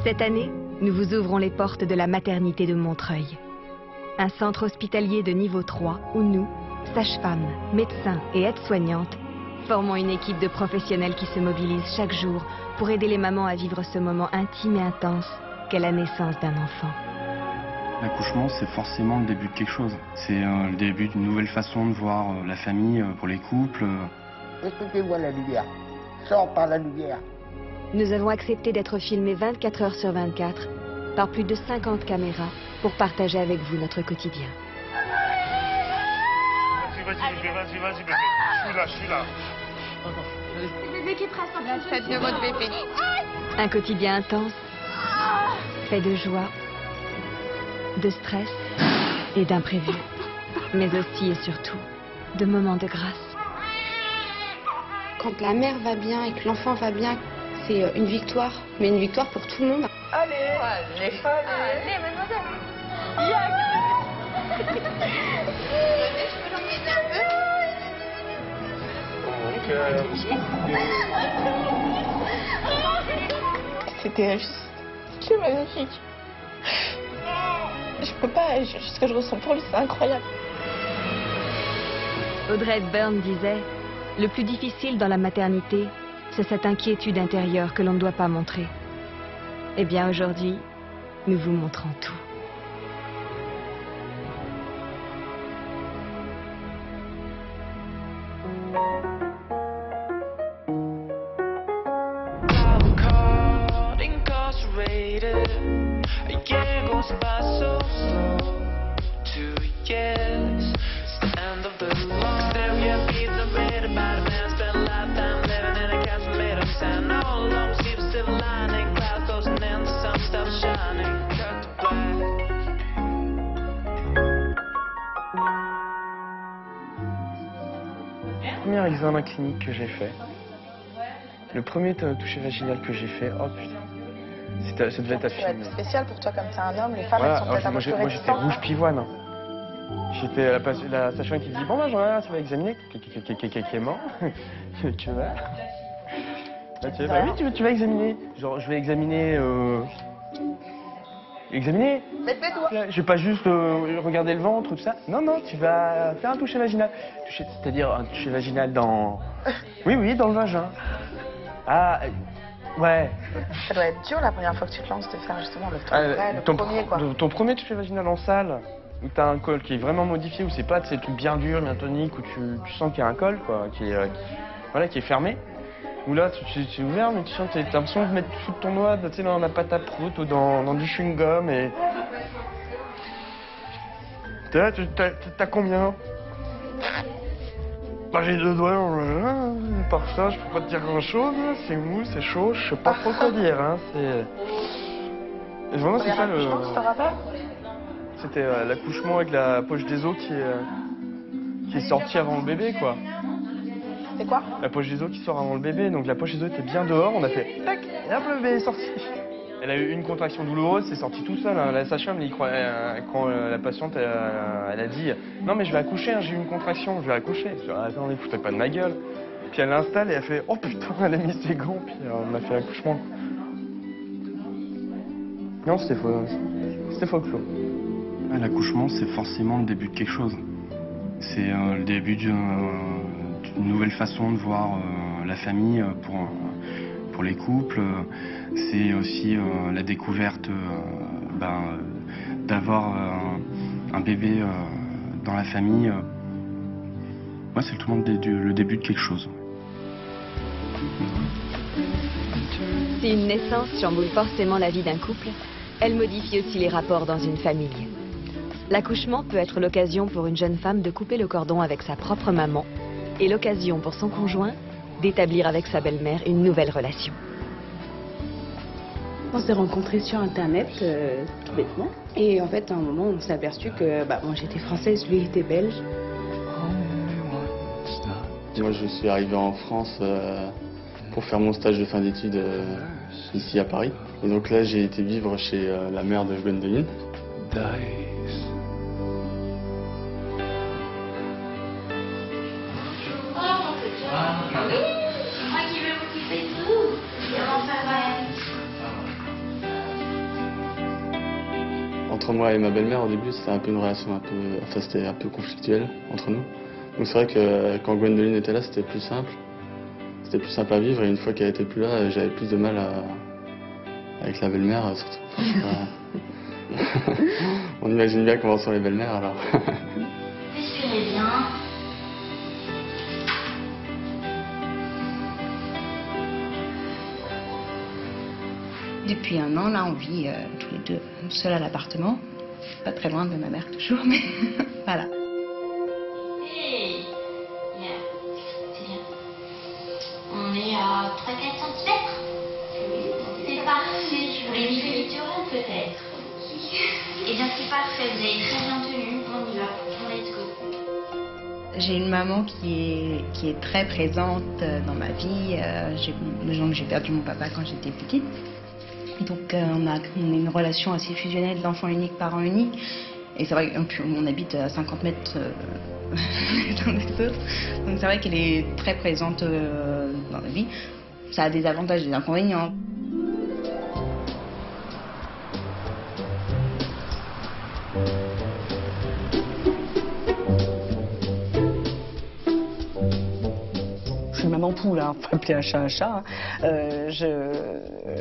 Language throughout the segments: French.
Cette année, nous vous ouvrons les portes de la maternité de Montreuil. Un centre hospitalier de niveau 3 où nous, sages-femmes, médecins et aides-soignantes, formons une équipe de professionnels qui se mobilisent chaque jour pour aider les mamans à vivre ce moment intime et intense qu'est la naissance d'un enfant. L'accouchement, c'est forcément le début de quelque chose. C'est le début d'une nouvelle façon de voir la famille pour les couples. Est-ce que tu vois la lumière? Sors par la lumière. Nous avons accepté d'être filmés 24 heures sur 24 par plus de 50 caméras pour partager avec vous notre quotidien. Vas-y, bébé. Je suis là. C'est bébé qui est presque en la fête de votre bébé. Un quotidien intense, fait de joie, de stress et d'imprévus, mais aussi et surtout de moments de grâce. Quand la mère va bien et que l'enfant va bien, c'est une victoire, mais une victoire pour tout le monde. Allez, mademoiselle. Je peux l'emmener un peu. C'était juste magnifique. Je peux pas, ce que je ressens pour lui, c'est incroyable. Audrey Hepburn disait « Le plus difficile dans la maternité, c'est cette inquiétude intérieure que l'on ne doit pas montrer. » Eh bien aujourd'hui, nous vous montrons tout. Le premier examen clinique que j'ai fait, le premier toucher vaginal que j'ai fait, oh putain, ça devait être à filmer. Ça va être spécial pour toi comme t'es un homme, les femmes Voilà, elles sont peut-être un peu plus moi j'étais rouge pivoine. J'étais la sage-femme qui dit bon ben j'en tu vas examiner, qui est mort, tu vas. Bah oui tu vas examiner, genre je vais examiner. Examiner. Je vais pas juste regarder le ventre, tout ça. Non, tu vas faire un toucher vaginal. C'est-à-dire un toucher vaginal dans... Oui, dans le vagin. Ah, ouais. Ça doit être dur la première fois que tu te lances de faire justement le premier, quoi. Ton premier toucher vaginal en salle, où t'as un col qui est vraiment modifié, où c'est pas ces trucs bien durs, bien toniques, où tu sens qu'il y a un col, quoi, qui est fermé. Où là, c'est ouvert, mais tu sens que t'as l'impression de mettre sous ton doigt, tu sais, dans la pâte à prout ou dans du chewing-gum et... T'as combien? Bah j'ai 2 doigts dans le vagin, par ça, je peux pas te dire grand-chose, c'est mou, c'est chaud, je sais pas trop quoi dire, hein, c'est... Et vraiment, c'est ça le... C'était l'accouchement avec la poche des os qui est sortie avant le bébé, quoi. C'est quoi? La poche des os qui sort avant le bébé, donc la poche des os était bien dehors, on a fait tac, et hop, le bébé est sorti. Elle a eu une contraction douloureuse, c'est sorti tout seul. Hein. La sage-femme, quand la patiente, elle a dit non mais je vais accoucher, hein, j'ai eu une contraction, je vais accoucher. Je dis attendez, foutez pas de ma gueule. Puis elle l'installe et elle fait oh putain, elle a mis ses gants, puis on a fait l'accouchement. Non, c'était faux. C'était faux. L'accouchement, c'est forcément le début de quelque chose. C'est le début d'une nouvelle façon de voir la famille pour les couples. C'est aussi la découverte d'avoir un bébé dans la famille. Ouais, c'est le début de quelque chose. Si une naissance chamboule forcément la vie d'un couple, elle modifie aussi les rapports dans une famille. L'accouchement peut être l'occasion pour une jeune femme de couper le cordon avec sa propre maman et l'occasion pour son conjoint d'établir avec sa belle-mère une nouvelle relation. On s'est rencontrés sur Internet, tout bêtement. Et en fait, à un moment, on s'est aperçu que moi j'étais française, lui était belge. Moi, je suis arrivé en France pour faire mon stage de fin d'études ici à Paris. Et donc là, j'ai été vivre chez la mère de Gwendoline. entre moi et ma belle-mère, au début, c'était un peu une relation enfin, c'était un peu conflictuel entre nous. Donc c'est vrai que quand Gwendoline était là, c'était plus simple. C'était plus simple à vivre, et une fois qu'elle était plus là, j'avais plus de mal avec la belle-mère, surtout. On imagine bien comment sont les belles-mères, alors. Respirez bien. Depuis un an, là, on vit tous les deux seuls à l'appartement. Pas très loin de ma mère toujours, mais voilà. Hey, bien. C'est bien. On est à 3-4 cm. C'est parfait. Je voulais une culturelle peut-être. Eh bien, c'est parfait. Vous avez très bien tenu. On y va. Let's go. J'ai une maman qui est très présente dans ma vie. J'ai perdu mon papa quand j'étais petite. Donc on a une relation assez fusionnelle d'enfant unique, parent unique. Et c'est vrai qu'on habite à 50 mètres l'un des autres. Donc c'est vrai qu'elle est très présente dans la vie. Ça a des avantages et des inconvénients. Je suis maman poule, hein, faut appeler un chat un chat. Hein.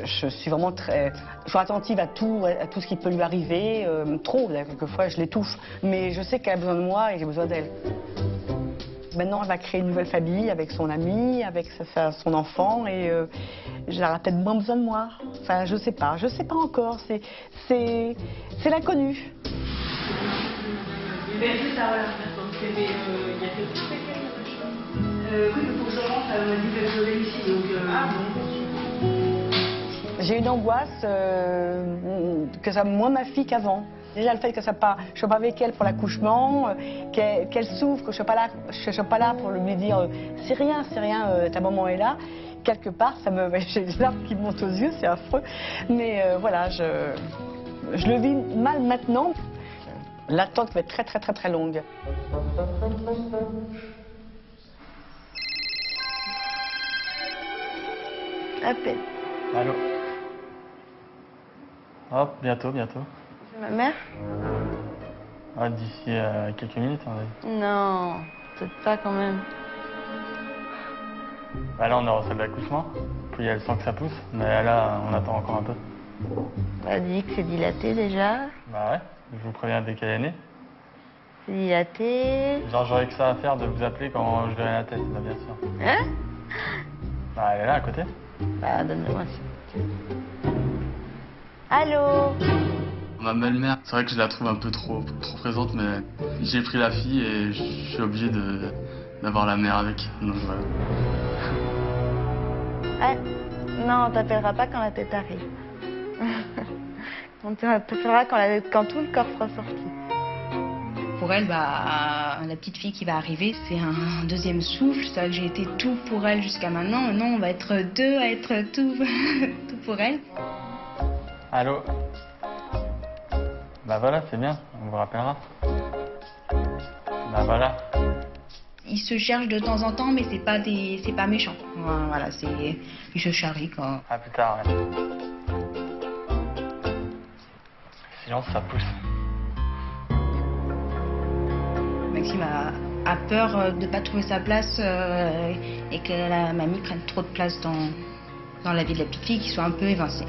Je suis vraiment je suis attentive à tout ce qui peut lui arriver. Trop, quelquefois je l'étouffe. Mais je sais qu'elle a besoin de moi et j'ai besoin d'elle. Maintenant, elle va créer une nouvelle famille avec son ami, avec son enfant, et elle aura peut-être moins besoin de moi. Enfin, je sais pas encore. C'est l'inconnu. Il y a quelques séquelles. Oui, mais pour ça, elle m'a dit qu'elle serait ici, donc J'ai une angoisse que ça moins ma fille qu'avant. Déjà le fait que je ne sois pas avec elle pour l'accouchement, qu'elle souffre, que je ne sois pas là pour lui dire c'est rien, ta maman est là. Quelque part, j'ai des larmes qui montent aux yeux, c'est affreux. Mais voilà, je le vis mal maintenant. L'attente va être très très très très longue. À peine. Allô. Hop, bientôt. C'est ma mère? Ah, d'ici quelques minutes, on va dire. Non, peut-être pas quand même. Bah là, on est en salle d'accouchement. Puis il y a le sang que ça pousse. Mais là, on attend encore un peu. Bah, dis que c'est dilaté déjà. Bah ouais, je vous préviens dès qu'elle est née. C'est dilaté. Genre, j'aurais que ça à faire de vous appeler quand je verrai la tête, là, bien sûr. Hein? Bah, elle est là, à côté. Bah, donne-le-moi ça. Allô? Ma belle-mère, c'est vrai que je la trouve un peu trop présente, mais j'ai pris la fille et je suis obligé d'avoir la mère avec. Donc voilà. Ah, non, on t'appellera pas quand la tête arrive. On t'appellera quand tout le corps sera sorti. Pour elle, la petite fille qui va arriver, c'est un deuxième souffle. C'est vrai que j'ai été tout pour elle jusqu'à maintenant. Maintenant, on va être deux à être tout, tout pour elle. Allô? Bah voilà, c'est bien, on vous rappellera. Bah voilà. Ils se cherchent de temps en temps, mais c'est pas méchant. Voilà, ils se charrient quand. À plus tard, ouais. Silence, ça pousse. Maxime a peur de ne pas trouver sa place et que la mamie prenne trop de place dans la vie de la petite fille, qu'il soit un peu évincé.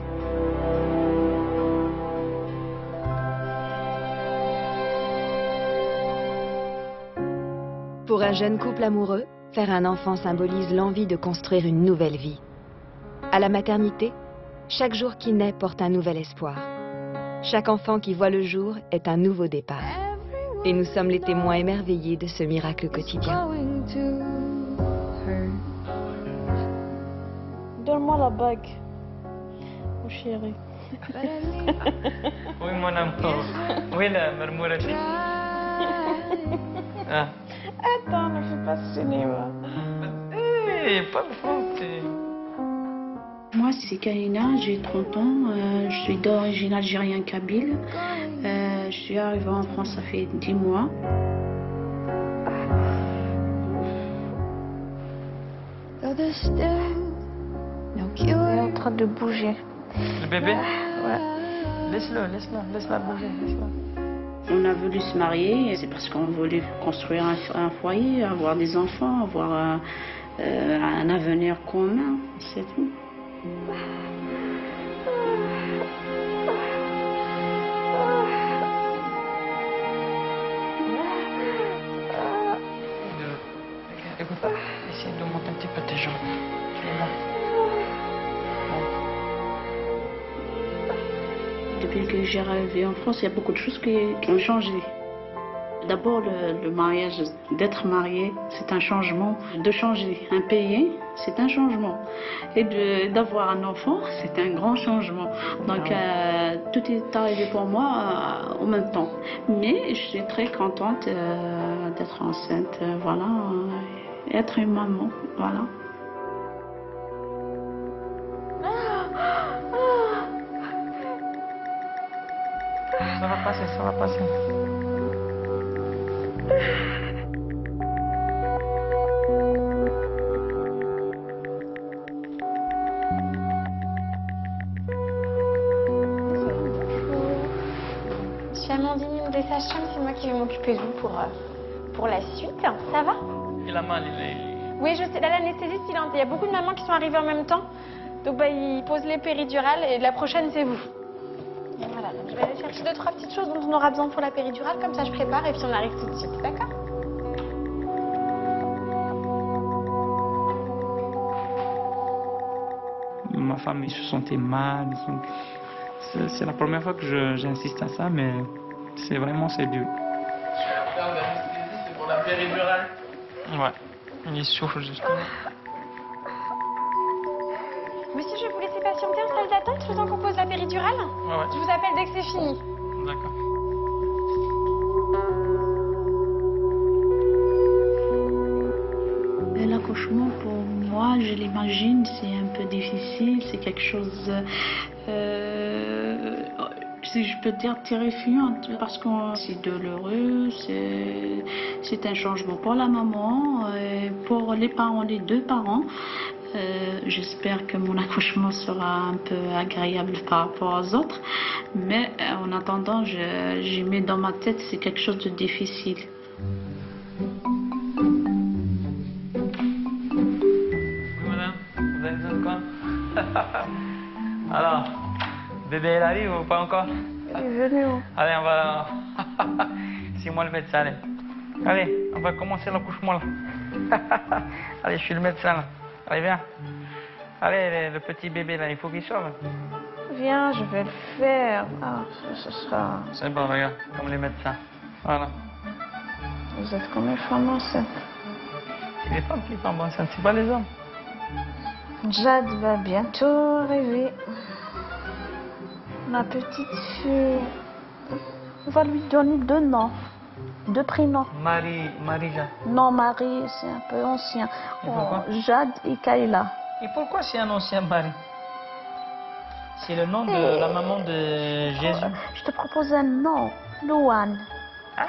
Pour un jeune couple amoureux, faire un enfant symbolise l'envie de construire une nouvelle vie. À la maternité, chaque jour qui naît porte un nouvel espoir. Chaque enfant qui voit le jour est un nouveau départ. Et nous sommes les témoins émerveillés de ce miracle quotidien. Donne-moi la bague, mon chéri. Oui, mon amour. Oui, la marmourati. Ah. Attends, ne fais pas ce cinéma. Pas de français. Moi, c'est Karina, j'ai 30 ans. Je suis d'origine algérienne kabyle. Je suis arrivée en France, ça fait 10 mois. Il est en train de bouger. Le bébé? Ouais. laisse-la bouger, laisse-la. On a voulu se marier, c'est parce qu'on voulait construire un foyer, avoir des enfants, avoir un avenir commun, c'est tout. Écoute, essaye de monter un petit peu tes jambes. Depuis que j'ai arrivé en France, il y a beaucoup de choses qui ont changé. D'abord, le mariage, d'être marié, c'est un changement. De changer un pays, c'est un changement. Et d'avoir un enfant, c'est un grand changement. Donc, tout est arrivé pour moi en même temps. Mais je suis très contente d'être enceinte, voilà, être une maman, voilà. Ça va passer, ça va passer. Je suis Amandine des sages-femmes, c'est moi qui vais m'occuper de vous pour la suite. Ça va? Il a mal, il est... Oui, je sais. Là, l'anesthésiste, il y a beaucoup de mamans qui sont arrivées en même temps. Donc, il pose les péridurales et la prochaine, c'est vous. Voilà, donc je vais aller chercher 2-3 petites choses dont on aura besoin pour la péridurale. Comme ça, je prépare et puis on arrive tout de suite. D'accord? Ma femme se sentait mal. C'est la première fois que j'insiste à ça, mais c'est vraiment c'est dur. C'est pour la péridurale. Ouais, il souffle justement. Monsieur, je vais vous laisser patienter en salle d'attente le temps qu'on pose la péridurale. Ouais. Je vous appelle dès que c'est fini. D'accord. L'accouchement, pour moi, je l'imagine, c'est un peu difficile, c'est quelque chose, si je peux dire, terrifiant, parce que c'est douloureux, c'est un changement pour la maman, et pour les parents, les deux parents. J'espère que mon accouchement sera un peu agréable par rapport aux autres, mais en attendant, j'ai mis dans ma tête, c'est quelque chose de difficile. Alors, bébé, il arrive ou pas encore? Il est venu. Allez, on va... C'est moi le médecin, allez. Allez, on va commencer l'accouchement là. Allez, je suis le médecin là. Allez, viens. Allez, le petit bébé là, il faut qu'il sorte. Viens, je vais le faire. Ah, ce sera... C'est bon, regarde, comme les médecins. Voilà. Vous êtes comme les femmes enceintes. C'est les femmes qui tombent enceintes, c'est pas les hommes. Jade va bientôt arriver. Ma petite fille. On va lui donner 2 noms. 2 prénoms. Marie Jade. Non, Marie, c'est un peu ancien. Et pourquoi? Jade et Kayla. Et pourquoi c'est un ancien Marie? C'est le nom de la maman de Jésus. Je te propose un nom. Louane. Hein?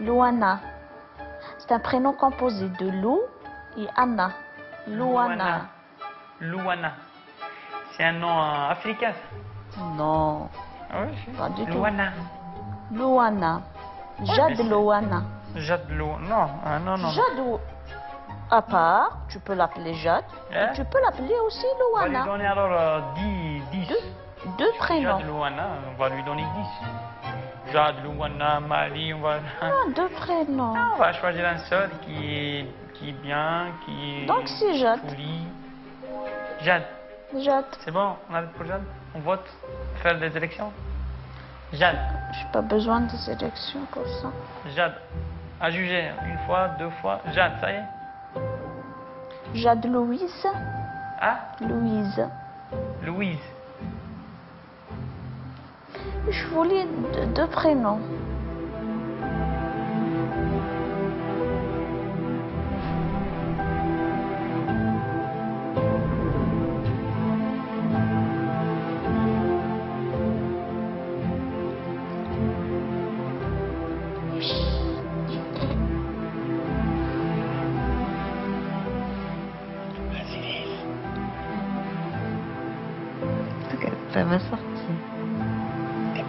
Louana. C'est un prénom composé de Lou et Anna. Louana. Louana. C'est un nom africain. Non. Ah oui, c'est... Pas du tout. Louana. Louana. Jade Louana. Jade Louana. Non, non. Jade à part, tu peux l'appeler Jade. Hein? Et tu peux l'appeler aussi On va Louana. lui donner alors 10. Deux prénoms. Jade Louana, on va lui donner 10. Jade Louana, Marie, on va... Non, 2 prénoms. On va choisir un seul qui est bien, qui est... Donc c'est Jade. Poli. Jade. Jade. C'est bon, on a pour Jade? On vote? Faire des élections? Jade. J'ai pas besoin des élections pour ça. Jade. À juger. 1 fois, 2 fois. Jade, ça y est? Jade Louise. Ah? Louise. Louise. Je voulais 2 prénoms. Ça va sortir. T'es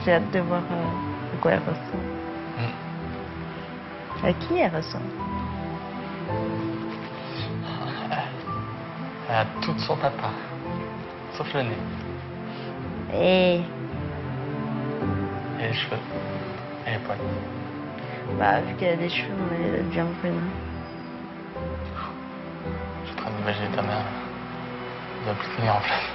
J'ai hâte de voir de quoi elle ressemble. À qui elle ressemble? Elle a tout son papa, sauf le nez. Et les cheveux. Et les poils. bah, vu qu'elle a des cheveux, elle est bien brune. Je suis en train d'imaginer ta mère. Elle doit plus tenir en place.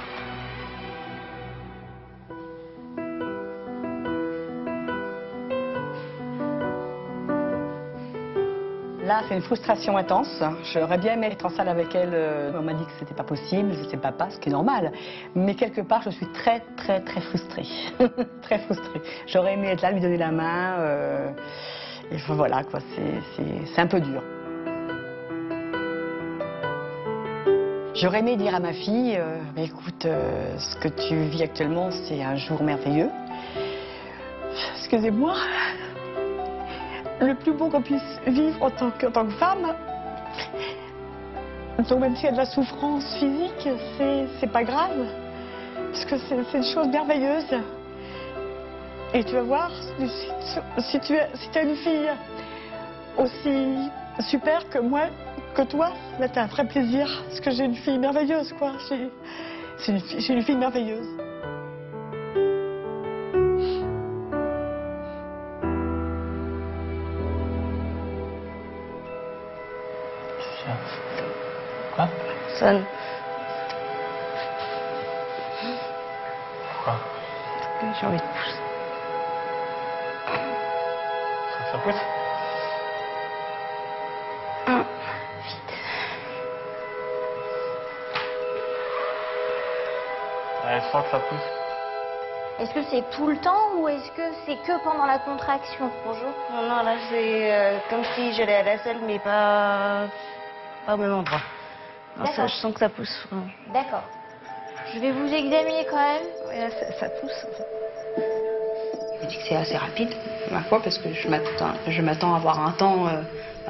Là, c'est une frustration intense. J'aurais bien aimé être en salle avec elle. On m'a dit que c'était pas possible, c'est papa, ce qui est normal. Mais quelque part, je suis très frustrée. Très frustrée. J'aurais aimé être là, lui donner la main. Et enfin, voilà, quoi, c'est un peu dur. J'aurais aimé dire à ma fille, écoute, ce que tu vis actuellement, c'est un jour merveilleux. Excusez-moi. Le plus beau qu'on puisse vivre en tant que femme. Donc même s'il y a de la souffrance physique, c'est pas grave. Parce que c'est une chose merveilleuse. Et tu vas voir, si tu as une fille aussi super que moi, que toi, là t'as un vrai plaisir. Parce que j'ai une fille merveilleuse, quoi. J'ai une fille merveilleuse. Quoi? Sonne. Pourquoi? J'ai envie de pousser. Ça pousse? Vite. Elle sent que ça pousse. Est-ce que c'est tout le temps ou est-ce que c'est que pendant la contraction? Bonjour. Non, là c'est comme si j'allais à la salle, mais pas au même endroit. Non, ça, je sens que ça pousse vraiment. D'accord. Je vais vous examiner quand même. Ouais, là, ça pousse. Je me dis que c'est assez rapide, ma foi, parce que je m'attends à avoir un temps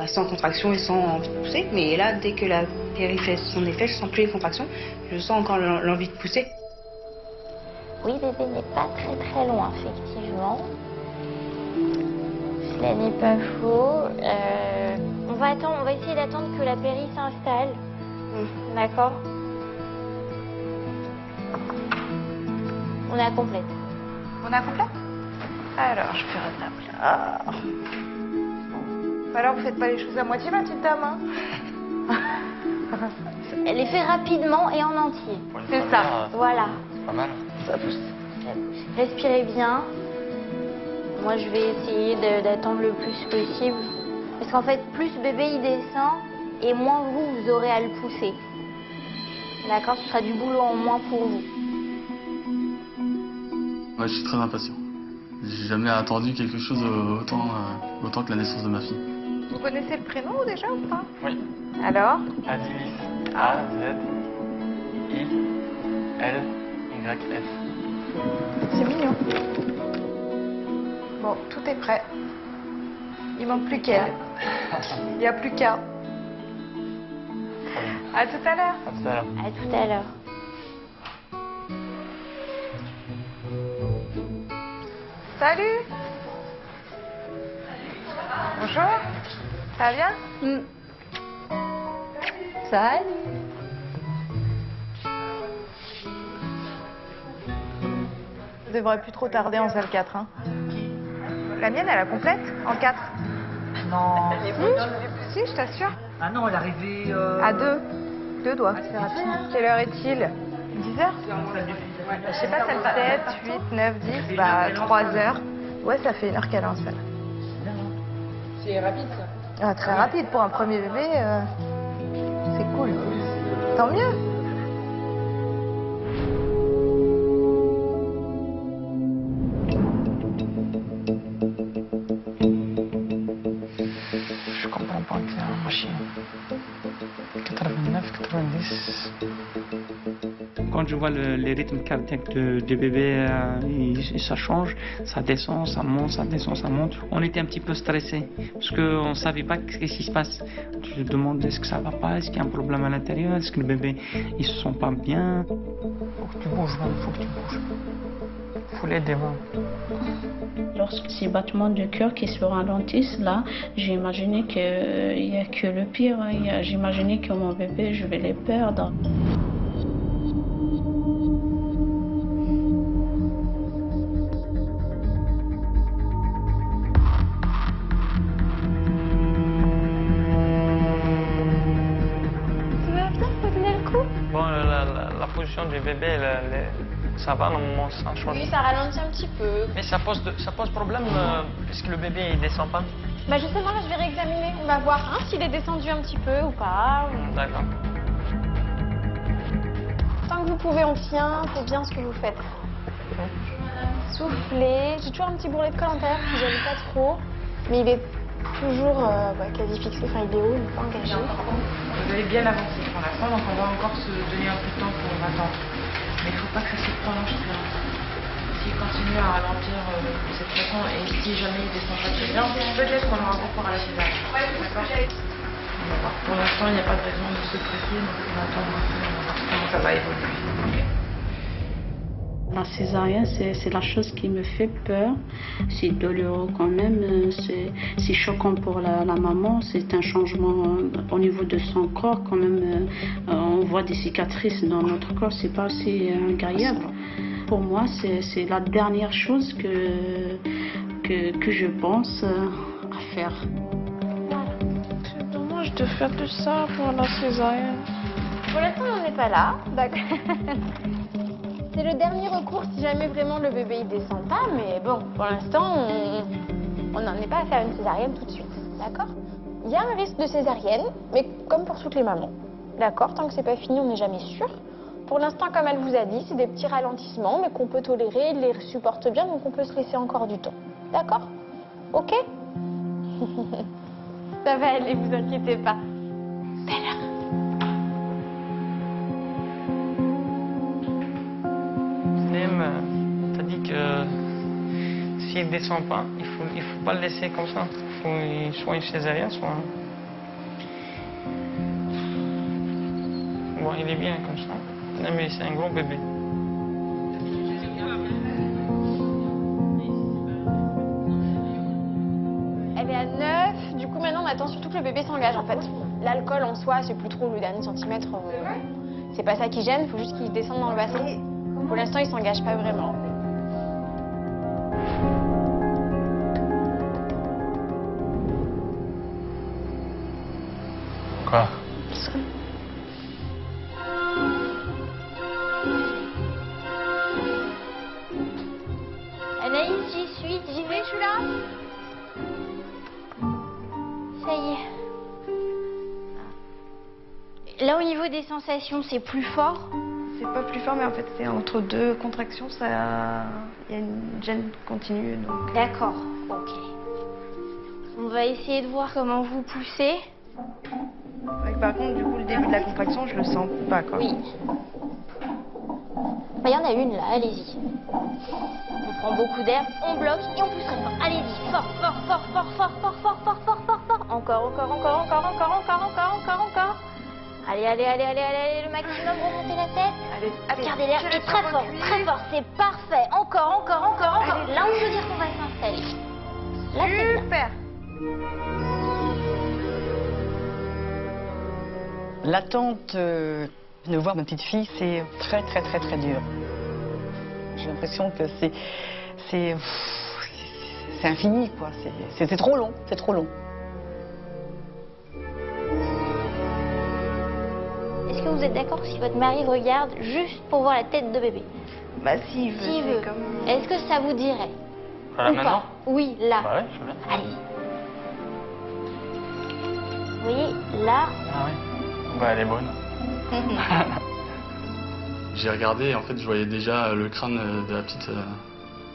sans contraction et sans envie de pousser. Mais là, dès que la péri fait son effet, je sens plus les contractions. Je sens encore l'envie de pousser. Oui, bébé n'est pas très loin, effectivement. Cela n'est pas faux. On va essayer d'attendre que la péri s'installe. D'accord. On est à complète. On est à complète? Alors, je fais un table là. Alors, vous faites pas les choses à moitié, ma petite dame, hein? Elle est fait rapidement et en entier. C'est ça. Voilà. C'est pas mal. Ça pousse. Respirez bien. Moi, je vais essayer d'attendre le plus possible. Parce qu'en fait, plus bébé il descend, et moins vous aurez à le pousser. D'accord? Ce sera du boulot en moins pour vous. Ouais, je suis très impatient. J'ai jamais attendu quelque chose autant que la naissance de ma fille. Vous connaissez le prénom déjà ou pas? Oui. Alors? Adilis. A, Z, I, L, Y, S. C'est mignon. Bon, tout est prêt. Il manque plus qu'elle. Il n'y a plus qu'un. À tout à l'heure. À tout à l'heure. À tout à l'heure. Salut. Bonjour. Ça va bien? Salut. Ça devrait plus trop tarder en salle 4. Hein. La mienne, elle est complète en 4. Non. Si, je t'assure. Ah non, elle est arrivée... À 2. 2 doigts. C'est rapide. Quelle heure est-il? 10h? Je sais pas, salle 7, 8, 9, 10, bah 3 heures. Ouais, ça fait 1 heure qu'elle est en salle. C'est rapide, ça. Ah, très rapide pour un premier bébé. C'est cool. Tant mieux. Je comprends pas que c'est une machine. 89, 90. Quand je vois les rythmes cardiaques du bébé, ça change, ça descend, ça monte, ça descend, ça monte. On était un petit peu stressés parce qu'on ne savait pas ce qui se passe. Je me demandais est-ce que ça va pas, est-ce qu'il y a un problème à l'intérieur, est-ce que le bébé il se sent pas bien. Faut que tu bouges, faut que tu bouges. faut l'aider. Bon. Lorsque ces battements de cœur qui se ralentissent, là, j'ai imaginé qu'il n'y a que le pire. J'ai imaginé que mon bébé, je vais les perdre. Bon, la position du bébé, ça va dans mon sens, ça change. Oui, ça ralentit un petit peu. Mais ça pose problème puisque le bébé il descend pas. Bah justement, là, je vais réexaminer. On va voir s'il est descendu un petit peu ou pas. D'accord. Tant que vous pouvez, on tient. C'est bien ce que vous faites. Soufflez. J'ai toujours un petit bourrelet de colle intérieur qui ne gêne pas trop. Mais il est toujours quasi fixé. Enfin, il est haut, il n'est pas engagé. Vous avez bien avancé pour l'instant, donc on va encore se donner un peu de temps pour attendre. Mais il ne faut pas que ça se prolonge plus longtemps. S'il continue à ralentir de cette façon et si jamais il descend pas très bien, peut-être qu'on aura recours à la césarienne. D'accord. Pour l'instant, il n'y a pas de raison de se presser, donc on va attendre un peu, on va voir comment ça va évoluer. La césarienne, c'est la chose qui me fait peur. C'est douloureux quand même, c'est choquant pour la maman. C'est un changement au niveau de son corps quand même. On voit des cicatrices dans notre corps, c'est pas assez agréable. Pour moi, c'est la dernière chose que je pense à faire. C'est dommage de faire tout ça pour la césarienne. Pour l'instant, on n'est pas là, d'accord. C'est le dernier recours si jamais vraiment le bébé il descend pas, mais bon, pour l'instant, on n'en est pas à faire une césarienne tout de suite, d'accord? Il y a un risque de césarienne, mais comme pour toutes les mamans, d'accord? Tant que c'est pas fini, on n'est jamais sûr. Pour l'instant, comme elle vous a dit, c'est des petits ralentissements, mais qu'on peut tolérer, il les supporte bien, donc on peut se laisser encore du temps, d'accord? Ok? Ça va aller, vous inquiétez pas. Belle heure. T'as dit que s'il descend pas, il faut pas le laisser comme ça. Il faut soit une césarienne, soit... Bon, il est bien comme ça. Non, mais c'est un gros bébé. Elle est à 9, du coup maintenant on attend surtout que le bébé s'engage en fait. L'alcool en soi, c'est plus trop le dernier centimètre. C'est pas ça qui gêne, il faut juste qu'il descende dans le bassin. Pour l'instant, il s'engage pas vraiment. Quoi? Anaïs, j'y suis, j'y vais, je suis là. Ça y est. Là, au niveau des sensations, c'est plus fort. C'est pas plus fort, mais en fait, c'est entre deux contractions, il y a une gêne continue. Donc... D'accord, ok. On va essayer de voir comment vous poussez. Ouais, par contre, du coup, le début de la contraction, je le sens pas, quoi. Oui. Il y en a une, là, allez-y. On prend beaucoup d'air, on bloque et on pousse très fort. Allez-y, fort, fort, fort, fort, fort, fort, fort, fort, fort, fort, fort. Encore, encore, encore, encore, encore, encore, encore, encore, encore. Allez, allez, allez, allez, allez, le maximum, remontez la tête. Allez, gardez l'air, et très fort, c'est parfait. Encore, encore, encore, encore. Là, on peut dire qu'on va s'installer. Là, c'est super. L'attente de voir ma petite fille, c'est très, très, très, très dur. J'ai l'impression que c'est infini, quoi. C'est trop long, c'est trop long. Est-ce que vous êtes d'accord si votre mari regarde juste pour voir la tête de bébé? Bah s'il veut. S'il veut. Comme... Est-ce que ça vous dirait? Voilà, maintenant? Oui, là. Bah ouais, je veux bien. Allez. Vous voyez, là. Ah oui. Bah elle est bonne. J'ai regardé et en fait je voyais déjà le crâne de la petite.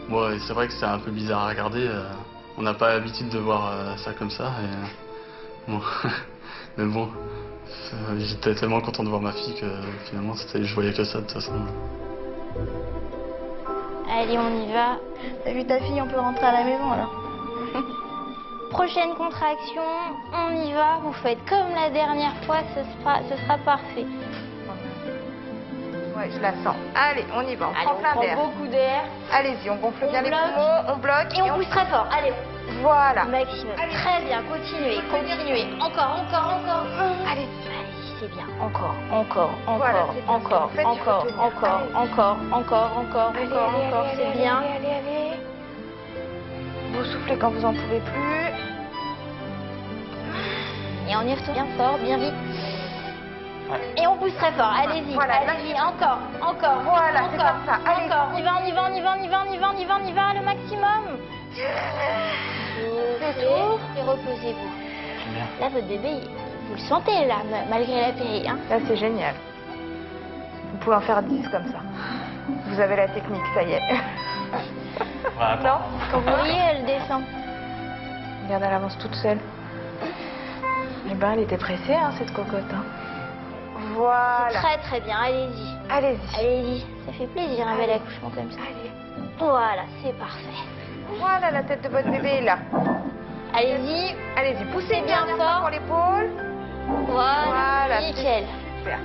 Bon, c'est vrai que c'est un peu bizarre à regarder. On n'a pas l'habitude de voir ça comme ça. Et, bon. Mais bon, j'étais tellement content de voir ma fille que finalement je voyais que ça de toute façon. Allez, on y va. T'as vu ta fille, on peut rentrer à la maison alors. Prochaine contraction, on y va. Vous faites comme la dernière fois, ce sera parfait. Ouais, Ouais, je la sens. Allez, on y va, on Allez, prend on plein prend d'air. beaucoup d'air. Allez-y, on gonfle bien les bloque. poumons, on bloque. Et on pousse très fort. Allez. Voilà. Maximum. Très bien, continuez, continuez. Encore. Allez. Allez, c'est bien. Encore. Voilà, c'est bien. Faites du retour. Encore. C'est bien. Allez. Vous soufflez quand vous en pouvez plus. Et on y retourne bien fort, bien vite. Et on pousse très fort. Allez-y, Voilà, allez-y. Encore. Voilà, c'est comme ça. Allez. Encore. On y va, le maximum. Et reposez-vous. Là, votre bébé, vous le sentez, là, malgré la péri. Hein. Là, c'est génial. Vous pouvez en faire 10 comme ça. Vous avez la technique, ça y est. Non, quand vous voyez, elle descend. Regarde, elle avance toute seule. Eh ben, elle était pressée, hein, cette cocotte. Hein. Voilà. Très bien, allez-y. Allez-y. Ça fait plaisir, un bel accouchement comme ça. Allez. Voilà, c'est parfait. Voilà, la tête de votre bébé est là. Allez-y. Poussez bien fort pour l'épaule. Voilà, nickel. Super.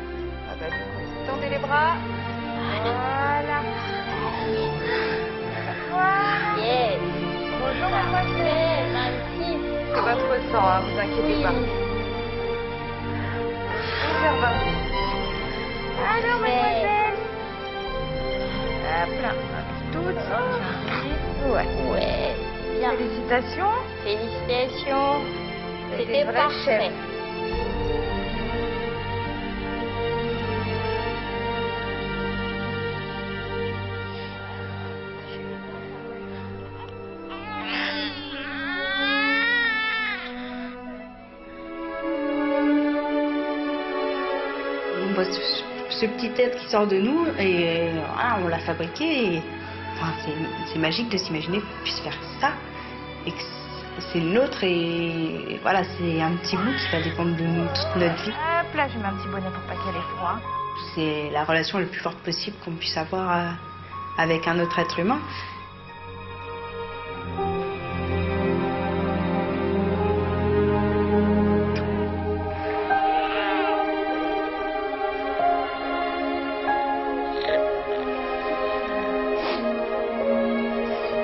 Ah bah, du coup, tendez les bras. Voilà. Yes. Bonjour, mademoiselle. Magnifique. C'est votre sang, hein, vous inquiétez pas. 11h20. Alors, mademoiselle. Hop là. Toute. Ouais. Bien. Félicitations. C'était parfait. On voit ce petit être qui sort de nous et voilà, on l'a fabriqué. Et, enfin, c'est magique de s'imaginer qu'on puisse faire ça et que c'est le nôtre et voilà, c'est un petit bout qui va dépendre de nous toute notre vie. Hop là, je mets un petit bonnet pour pas qu'elle ait froid. C'est la relation la plus forte possible qu'on puisse avoir avec un autre être humain.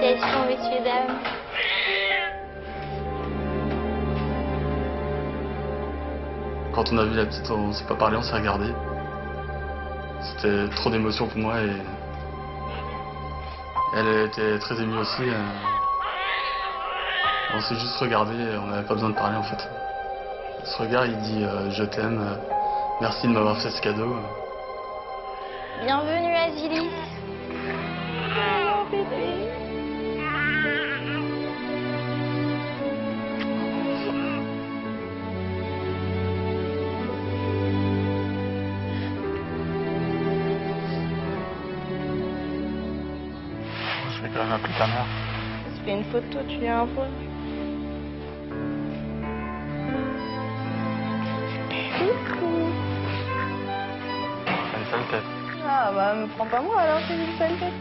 Félicitations, messieurs, dames. Quand on a vu la petite, on s'est pas parlé, on s'est regardé. C'était trop d'émotions pour moi et elle était très émue aussi. On s'est juste regardé, on n'avait pas besoin de parler en fait. Ce regard, il dit je t'aime, merci de m'avoir fait ce cadeau. Bienvenue, Azilis. Je vais quand même appeler ta mère. Tu fais une photo, tu lui envoies. T'as une sale tête. Ah bah, me prends pas moi alors, c'est une sale tête.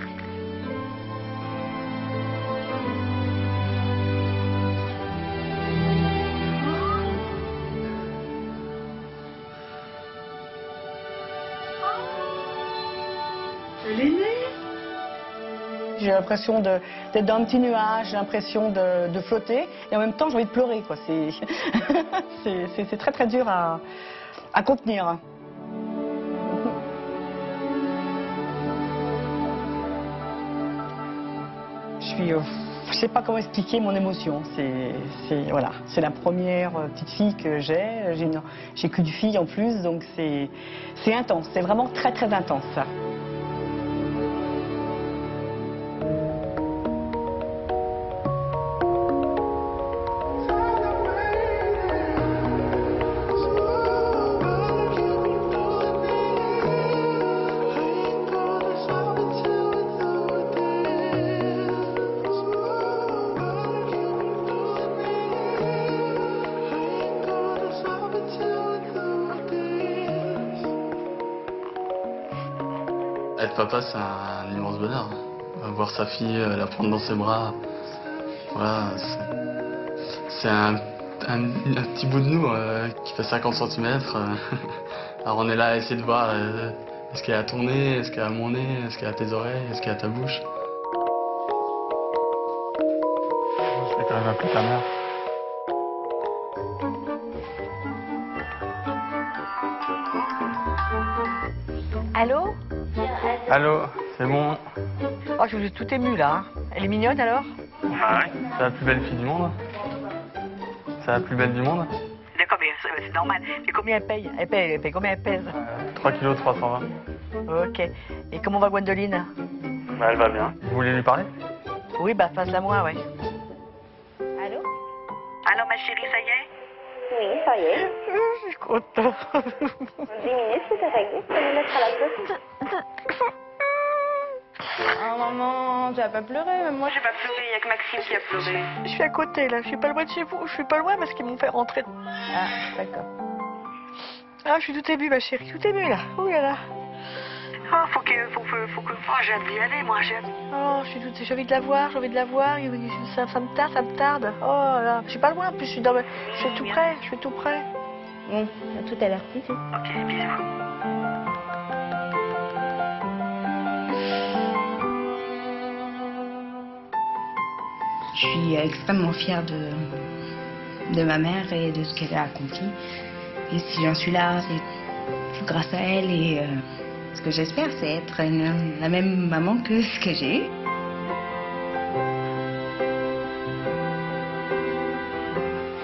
Elle est née. J'ai l'impression d'être dans un petit nuage, j'ai l'impression de flotter, et en même temps j'ai envie de pleurer, quoi. C'est très très dur à contenir. Je sais pas comment expliquer mon émotion. Voilà, c'est la première petite fille que j'ai qu'une fille en plus, donc c'est intense, c'est vraiment très très intense ça. Être papa, c'est un immense bonheur. Voir sa fille, la prendre dans ses bras, voilà, c'est un petit bout de nous qui fait 50 cm. Alors on est là à essayer de voir Est-ce qu'il y a ton nez? Est-ce qu'il y a mon nez? Est-ce qu'il y a tes oreilles? Est-ce qu'il y a ta bouche? Je vais quand même appeler ta mère. Allô? Allô, c'est bon. Oh, je suis tout émue là. Elle est mignonne alors? Ouais. C'est la plus belle fille du monde. C'est la plus belle du monde. D'accord, mais c'est normal. Mais combien elle paye? Elle paye combien elle pèse? 3 kg 320. Ok. Et comment va Gwendoline? Bah, elle va bien. Vous voulez lui parler? Oui, bah face-la moi, ouais. Allô? Allô, ma chérie, ça y est? Oui, ça y est. Je suis contente. En 10 minutes, c'est réglé. Tu peux me mettre à la pause. Oh maman, tu vas pas pleurer, même moi j'ai pas pleuré, il y a que Maxime qui a pleuré. Je suis à côté là, je suis pas loin de chez vous, je suis pas loin parce qu'ils m'ont fait rentrer. Ah, d'accord. Ah, je suis tout émue ma chérie, tout émue là. Oh là là. Oh, faut que j'aime y aller, moi j'aime. Oh, j'ai envie de la voir, ça me tarde. Oh là, je suis pas loin, en plus je suis tout près. Bon, à tout à l'heure, bisous. Ok, bisous. Je suis extrêmement fière de ma mère et de ce qu'elle a accompli. Et si j'en suis là, c'est grâce à elle et ce que j'espère, c'est être la même maman que ce que j'ai eu.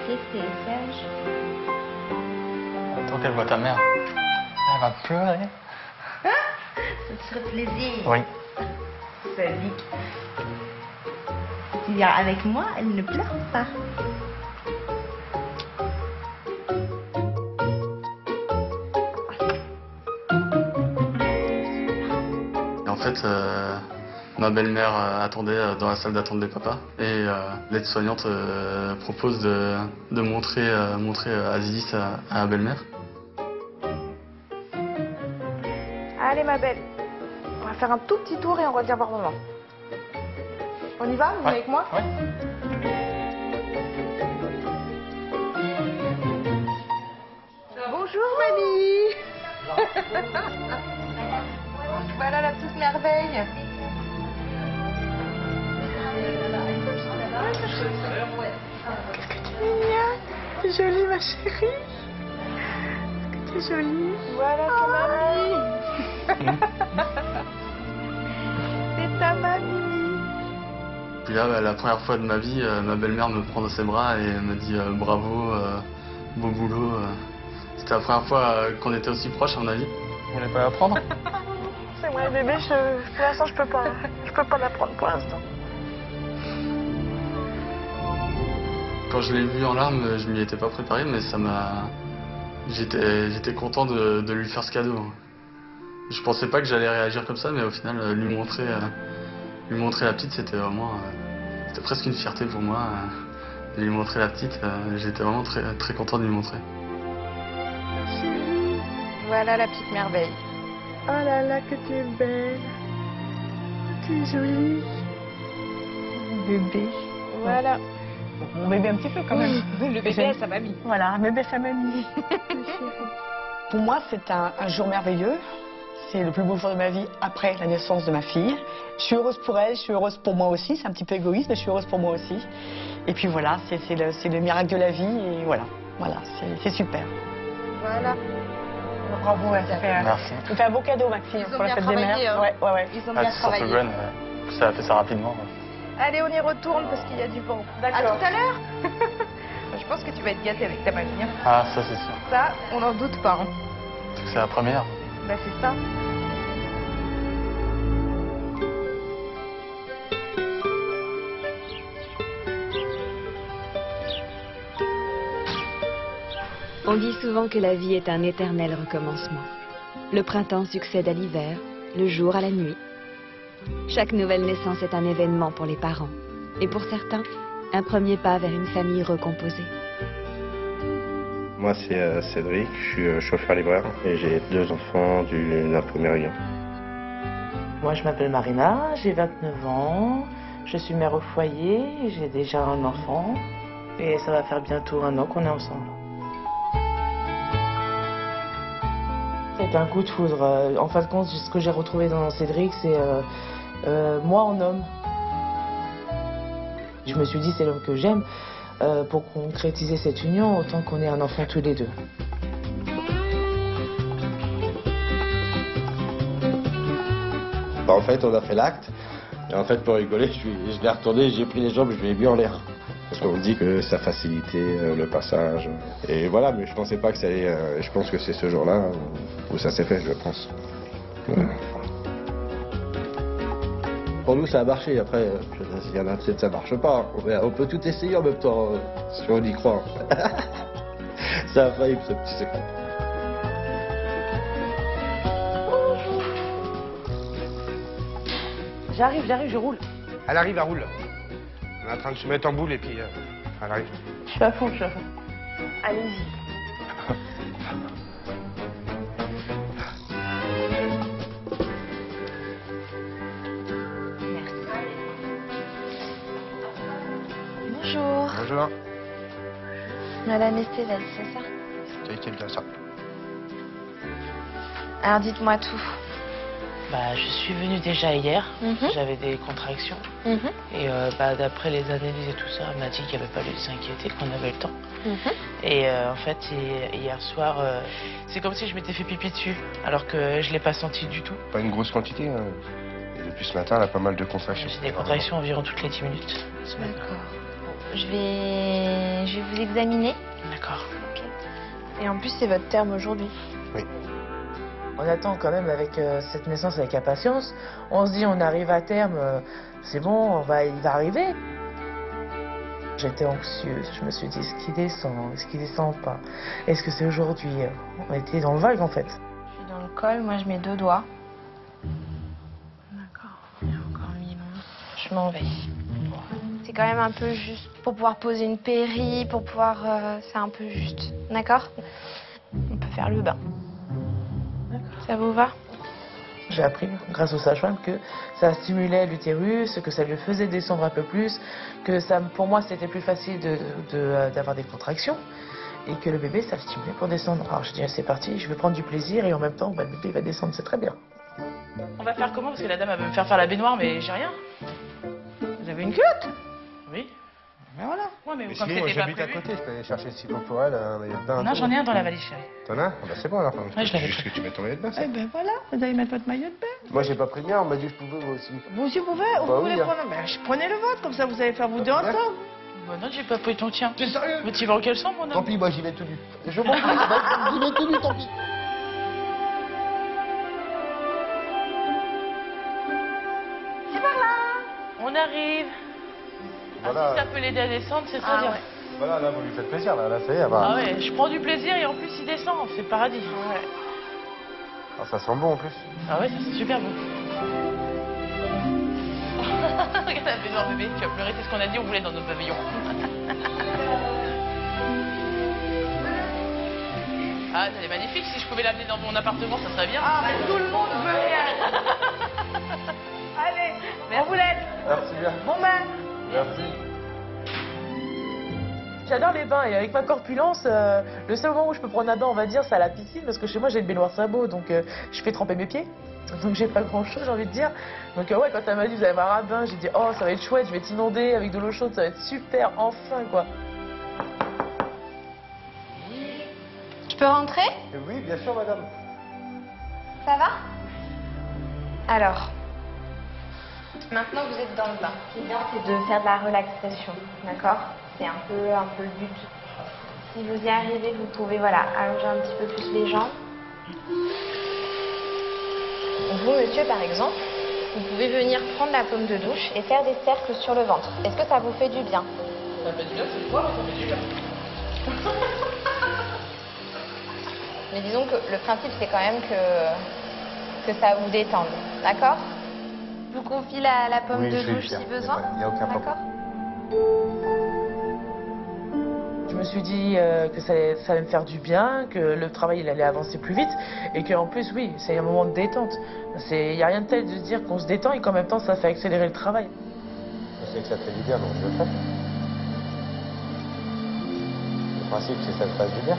C'est sage. Attends qu'elle voit ta mère. Elle va pleurer. Ça te ferait plaisir. Oui. Sadique. Tu viens avec moi, elle ne pleure pas. Et en fait, ma belle-mère attendait dans la salle d'attente des papas et l'aide-soignante propose de montrer Aziz à la belle-mère. Allez ma belle, on va faire un tout petit tour et on revient voir maman. On y va? Vous venez avec moi? Ouais. Bonjour mamie. Voilà la petite merveille. Qu'est-ce que tu es mignonne. T'es jolie ma chérie. T'es jolie. Voilà ta mamie. C'est ta mamie. Puis là, la première fois de ma vie, ma belle-mère me prend dans ses bras et me dit bravo, beau boulot. C'était la première fois qu'on était aussi proches, à mon avis. Vous voulez pas la prendre? C'est moi bébé, pour l'instant je peux pas la prendre pour l'instant. Quand je l'ai vu en larmes, je m'y étais pas préparé, mais ça m'a... J'étais content de lui faire ce cadeau. Je pensais pas que j'allais réagir comme ça, mais au final, lui montrer la petite, c'était vraiment... c'était presque une fierté pour moi. De lui montrer la petite, j'étais vraiment très, très content de lui montrer. Voilà la petite merveille. Oh là là, que tu es belle. Tu es jolie. Bébé. Voilà. Mon bébé un petit peu quand même. Le bébé à sa mamie. Voilà, un bébé à sa mamie. Pour moi, c'est un jour merveilleux. C'est le plus beau jour de ma vie après la naissance de ma fille. Je suis heureuse pour elle, je suis heureuse pour moi aussi. C'est un petit peu égoïste, mais je suis heureuse pour moi aussi. Et puis voilà, c'est le miracle de la vie. Et voilà, c'est super. Voilà. Bravo, ça fait, merci. Tu fais un beau cadeau, Maxime, pour la fête des mères. Hein. Ouais. Ils ont bien travaillé. Surtout Gwen, ça a fait ça rapidement. Allez, on y retourne parce qu'il y a du vent. D'accord. À tout à l'heure. Je pense que tu vas être gâtée avec ta mamie. Hein. Ah, ça c'est sûr. Ça, on n'en doute pas. Hein. C'est la première. Bah c'est ça. On dit souvent que la vie est un éternel recommencement. Le printemps succède à l'hiver, le jour à la nuit. Chaque nouvelle naissance est un événement pour les parents. Et pour certains, un premier pas vers une famille recomposée. Moi, c'est Cédric, je suis chauffeur-livreur et j'ai 2 enfants d'un premier union. Moi, je m'appelle Marina, j'ai 29 ans, je suis mère au foyer, j'ai déjà un enfant et ça va faire bientôt 1 an qu'on est ensemble. C'est un coup de foudre. En fin de compte, ce que j'ai retrouvé dans Cédric, c'est moi en homme. Je me suis dit, c'est l'homme que j'aime. Pour concrétiser cette union, autant qu'on ait un enfant tous les deux. Bah, en fait, on a fait l'acte. Et en fait, pour rigoler, je l'ai retourné, j'ai pris les jambes, je l'ai mis en l'air. Parce qu'on me dit que ça facilitait le passage. Et voilà, mais je pensais pas que ça allait... je pense que c'est ce jour-là où ça s'est fait, je pense. Voilà. Pour nous, ça a marché. Après, il y en a peut-être ça marche pas. On peut tout essayer en même temps, si on y croit. Ça a failli, ce petit secret. J'arrive, je roule. Elle arrive, elle roule. On est en train de se mettre en boule et puis elle arrive. Je suis à fond, Allez-y. Bonjour. Bonjour. Madame Estevez, c'est ça? C'est qui qui a ça? Alors dites-moi tout. Bah, je suis venue déjà hier, j'avais des contractions. Et d'après les analyses et tout ça, on m'a dit qu'il n'y avait pas lieu de s'inquiéter, qu'on avait le temps. Et en fait, hier soir, c'est comme si je m'étais fait pipi dessus, alors que je ne l'ai pas senti du tout. Pas une grosse quantité. Hein. Et depuis ce matin, elle a pas mal de contractions. J'ai des contractions environ toutes les 10 minutes. D'accord. Je vais vous examiner. D'accord. Ok. Et en plus, c'est votre terme aujourd'hui. Oui. On attend quand même avec cette naissance avec impatience. On se dit, on arrive à terme, c'est bon, il va arriver. J'étais anxieuse, je me suis dit, est-ce qu'il descend pas? Est-ce que c'est aujourd'hui? On était dans le vague en fait. Je suis dans le col, moi je mets 2 doigts. D'accord, il y a encore 1000 ans. Je m'en vais. C'est quand même un peu juste pour pouvoir poser une péri, pour pouvoir... c'est un peu juste, d'accord? On peut faire le bain. Ça vous va? J'ai appris, grâce aux sages-femmes, que ça stimulait l'utérus, que ça lui faisait descendre un peu plus, que ça, pour moi, c'était plus facile d'avoir des contractions, et que le bébé, ça le stimulait pour descendre. Alors je dis, c'est parti, je vais prendre du plaisir, et en même temps, le bébé va descendre, c'est très bien. On va faire comment? Parce que la dame, elle veut me faire la baignoire, mais j'ai rien. Vous avez une culotte? Oui. Mais voilà. Ouais, mais Mais comme sinon, c'était pas j'habite à prévu. côté, je peux aller chercher le silo pour elle, un maillot de bain. Non, j'en ai un dans la valise, chérie. T'en as? Ah bah c'est bon alors. Ouais, je l'avais Juste que tu mets ton maillot de bain. ça. Eh ben voilà, vous allez mettre votre maillot de bain. Moi j'ai pas pris le mien, on m'a dit que je pouvais moi aussi. Vous aussi, vous pouvez? Bah Vous voulez oui, hein. prendre? Ben, prenez le vôtre, comme ça vous allez faire vous deux ensemble. Bah non, j'ai pas pris ton tien. T'es sérieux? Mais tu vas en quelle chambre, mon homme? Tant pis, moi j'y vais tout nu. Je m'en fous, j'y vais tout nu, tant pis. C'est par là. On arrive. Voilà. Ah, si ça peut l'aider à descendre, c'est très bien. Ouais. Voilà, là vous lui faites plaisir, là ça y est, elle va. Ah ouais, je prends du plaisir et en plus il descend, c'est le paradis. Ouais. Ah, ça sent bon en plus. Ah ouais, ça c'est super bon. Regarde la baignoire bébé, tu vas pleurer, c'est ce qu'on a dit, on voulait dans notre pavillon. Ah, elle est magnifique, si je pouvais l'amener dans mon appartement, ça serait bien. Ah, mais tout le monde veut rien. Allez, on vous laisse. Merci bien. Bon bain. Merci. J'adore les bains et avec ma corpulence, le seul moment où je peux prendre un bain, on va dire, c'est à la piscine parce que chez moi j'ai une baignoire sabot, donc je fais tremper mes pieds. Donc j'ai pas grand chose, j'ai envie de dire. Donc ouais, quand elle m'a dit vous allez avoir un bain, j'ai dit oh ça va être chouette, je vais t'inonder avec de l'eau chaude, ça va être super, enfin quoi. Je peux rentrer? Oui, bien sûr madame. Ça va? Alors, maintenant vous êtes dans le bain. Ce qui est bien, c'est de faire de la relaxation, d'accord? C'est un peu le but. Si vous y arrivez, vous pouvez voilà, allonger un petit peu plus les jambes. Vous, monsieur, par exemple, vous pouvez venir prendre la paume de douche et faire des cercles sur le ventre. Est-ce que ça vous fait du bien? Ça fait du bien, c'est quoi, ça fait du bien. Mais disons que le principe, c'est quand même que ça vous détende, d'accord? Je vous confie la paume Oui, de je vais douche le faire. si besoin. Il n'y a aucun problème. D'accord? Je me suis dit que ça allait me faire du bien, que le travail il allait avancer plus vite et qu'en plus oui, c'est un moment de détente. Il n'y a rien de tel de se dire qu'on se détend et qu'en même temps ça fait accélérer le travail. Je sais que ça te fait du bien, donc je le fais. Le principe c'est que ça te fasse du bien.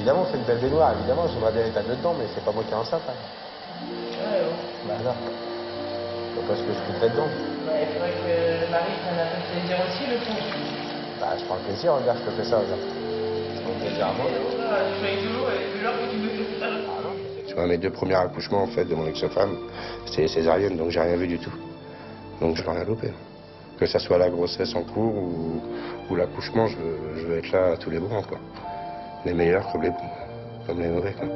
évidemment, on fait une belle baignoire, évidemment, j'aimerais bien être dedans, mais c'est pas moi qui est enceinte. Hein. Bah non. Je vois pas ce que je foutrais dedans. Il faudrait que le mari prenne un peu de plaisir aussi, le pauvre. Bah, je prends le plaisir, regarde, je te fais ça, regarde. Je prends le plaisir à moi. Je fais toujours, et toujours que tu me fais ça. Sur mes 2 premiers accouchements, en fait, de mon ex-femme, c'était césarienne, donc j'ai rien vu du tout. Donc je n'ai rien loupé. Que ça soit la grossesse en cours ou l'accouchement, je veux être là à tous les moments, quoi. Les meilleurs comme les mauvais, quoi.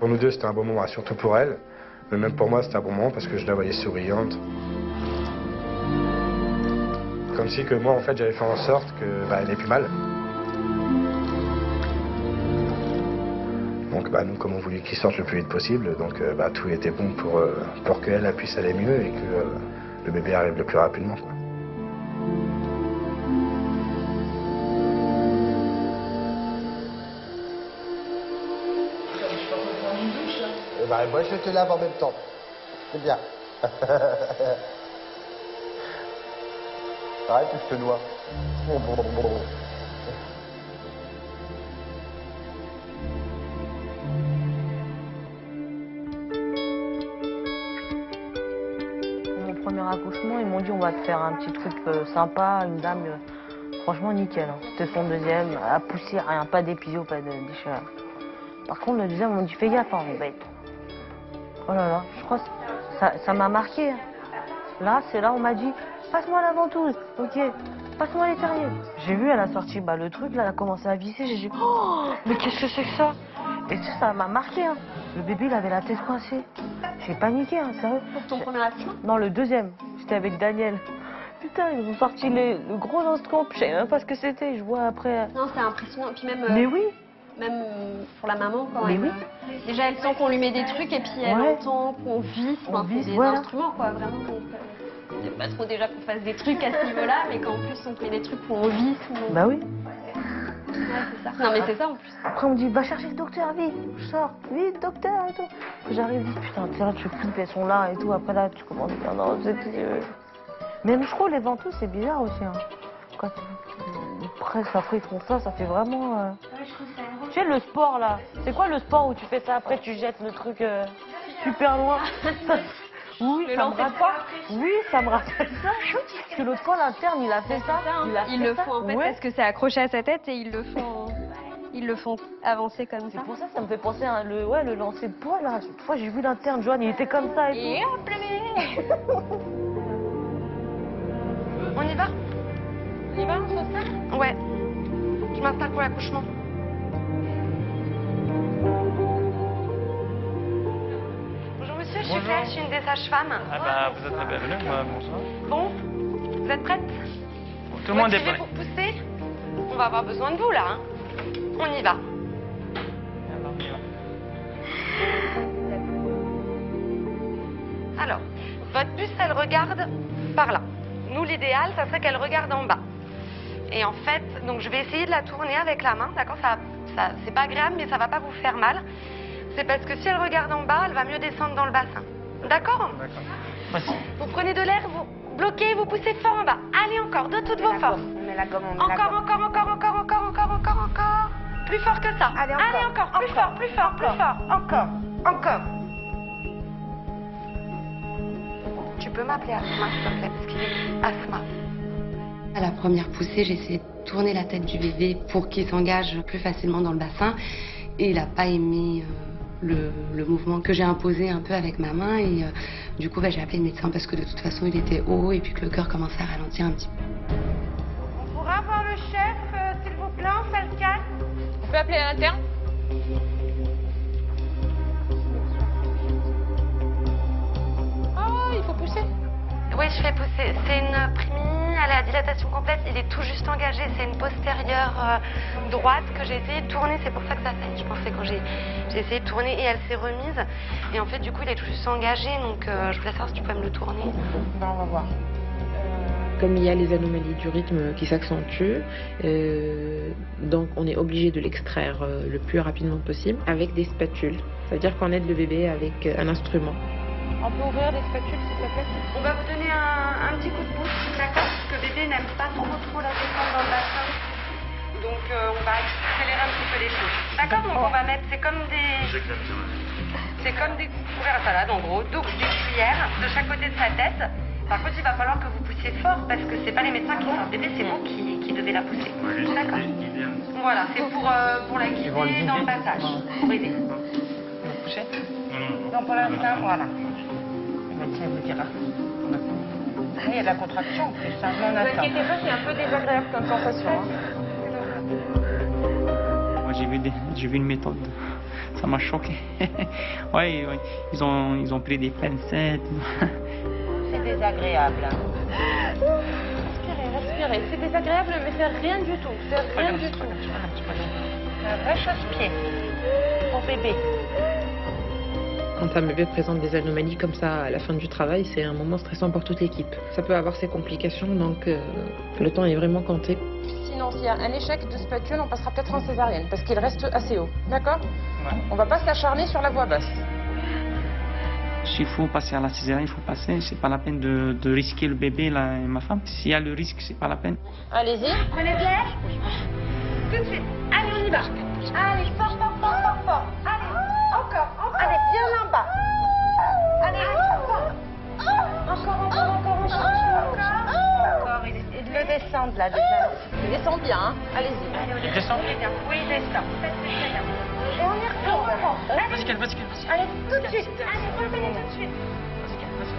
Pour nous deux, c'était un bon moment, surtout pour elle. Mais même pour moi, c'était un bon moment parce que je la voyais souriante. Comme si que moi, en fait, j'avais fait en sorte qu'elle ait plus mal. Donc nous, comme on voulait qu'il sorte le plus vite possible, donc tout était bon pour qu'elle puisse aller mieux et que le bébé arrive le plus rapidement, quoi. Moi, je te lave en même temps. C'est bien. Arrête, je te noie. Mon premier accouchement, ils m'ont dit on va te faire un petit truc sympa, une dame, franchement nickel. Hein. C'était son deuxième, à pousser, rien, pas d'épisio, pas de déchirure. Par contre, le deuxième, on m'a dit fais gaffe, hein, bête. Oh là là, je crois que ça m'a marqué. Là, c'est là, on m'a dit passe-moi la ventouse, ok, passe-moi les terriers. J'ai vu, elle a sorti le truc, là, elle a commencé à visser, j'ai dit oh, mais qu'est-ce que c'est que ça? Et ça m'a marqué, hein. Le bébé, il avait la tête coincée. J'ai paniqué, hein, sérieux. Pour ton premier accouchement? Non, le deuxième. J'étais avec Daniel. Putain, ils ont sorti le gros instrument, je savais même pas ce que c'était. Je vois après. Non, c'est impressionnant. Puis même. Mais oui. Même pour la maman, quand mais même. Oui. Déjà, elle sent qu'on lui met des trucs et puis elle entend qu'on visse. Enfin, c'est des instruments, quoi, vraiment. Il n'y a pas trop déjà qu'on fasse des trucs à ce niveau-là, mais qu'en plus on fait des trucs où on visse. Bah oui. Ouais, c'est ça. Non, mais c'est ça en plus. Après, on me dit va chercher le docteur, vite. Je sors, vite, docteur et tout. J'arrive, putain, là, tu flippes, elles sont là et tout. Après, là, tu commences à dire non, Même je trouve les ventouses, c'est bizarre aussi. Hein. Quand presque après ils font ça, ça fait vraiment. Tu sais, le sport là, c'est quoi le sport où tu fais ça après tu jettes le truc super loin? Oui, ça me rappelle. Oui, ça me rappelle ça. Parce que l'autre fois, l'interne, il a fait ça. Ils le font en fait parce que c'est accroché à sa tête et ils le font avancer comme ça. C'est pour ça que ça me fait penser à le lancer de poids là. Une fois, j'ai vu l'interne, Joanne, il était comme ça et tout. Hop, le bébé. On y va? On y va, on s'installe? Ouais. Je m'installe pour l'accouchement. Bonjour monsieur, je suis Claire, je suis une des sages-femmes. Ah bah vous êtes la bienvenue, bonsoir. Bon, vous êtes prête? Tout le monde est prêt. Pour pousser? On va avoir besoin de vous là. Hein. On y va. Alors, votre puce, elle regarde par là. Nous, l'idéal, ça serait qu'elle regarde en bas. Et en fait, donc je vais essayer de la tourner avec la main, d'accord? Ça, c'est pas agréable, mais ça va pas vous faire mal. C'est parce que si elle regarde en bas, elle va mieux descendre dans le bassin. D'accord? D'accord. Vous prenez de l'air, vous bloquez, vous poussez fort en bas. Allez encore, de toutes vos forces. Encore. Plus fort que ça. Allez, encore. Plus fort. Encore. Tu peux m'appeler Asma, s'il te plaît, parce qu'il est Asma. À la première poussée, j'ai essayé de tourner la tête du bébé pour qu'il s'engage plus facilement dans le bassin. Et il n'a pas aimé le mouvement que j'ai imposé un peu avec ma main. Et du coup, j'ai appelé le médecin parce que de toute façon, il était haut et puis que le cœur commençait à ralentir un petit peu. On pourra voir le chef, s'il vous plaît, en salle 4. On peut appeler l'interne? Oh, il faut pousser. Oui, je fais pousser. C'est une primie, elle est à dilatation complète. Il est tout juste engagé. C'est une postérieure droite que j'ai essayé de tourner. C'est pour ça que ça saigne. Je pensais quand j'ai essayé de tourner et elle s'est remise. Et en fait, du coup, il est tout juste engagé. Donc, je voulais savoir si tu pouvais me le tourner. Ben, on va voir. Comme il y a les anomalies du rythme qui s'accentuent, Donc on est obligé de l'extraire le plus rapidement possible avec des spatules. Ça veut dire qu'on aide le bébé avec un instrument. On peut ouvrir les spatules s'il te plaît? On va vous donner un petit coup de pouce, d'accord? Parce que bébé n'aime pas trop la descente dans le bassin. Donc on va accélérer un petit peu les choses. D'accord? Donc on va mettre, c'est comme des couverts à salade en gros, donc des cuillères de chaque côté de sa tête. Par contre, il va falloir que vous poussiez fort parce que c'est pas les médecins qui font bébé, c'est vous qui devez la pousser. D'accord? Voilà, c'est pour la guider dans le passage, pour aider. Vous poussez? Non, pour l'instant, voilà. Le médecin vous dira. Il y a de la contraction en plus, hein. Ne vous inquiétez pas, c'est un peu désagréable comme sensation. Moi j'ai vu une méthode, ça m'a choqué. Ouais, ils ont pris des pincettes. C'est désagréable. Respirez. C'est désagréable, mais c'est rien du tout. C'est rien du tout. Un vrai chausse-pied pour bébé. Quand un bébé présente des anomalies comme ça à la fin du travail, c'est un moment stressant pour toute l'équipe. Ça peut avoir ses complications, donc le temps est vraiment compté. Sinon, s'il y a un échec de spatule, on passera peut-être en césarienne, parce qu'il reste assez haut. D'accord? Ouais. On va pas s'acharner sur la voie basse. S'il faut passer à la césarienne, il faut passer. C'est pas la peine de risquer le bébé là, et ma femme. S'il y a le risque, c'est pas la peine. Allez-y. Prenez de l'air. Tout de suite. Allez, on y va. Allez, fort. Allez, encore. Allez, bien en bas. Allez, encore. Encore, et de le descendre là déjà. Il descend bien, hein. Allez-y. Il descend? Oui, il descend. Et on y retourne. Vas-y. Allez, tout de suite. Allez, revenez tout de suite.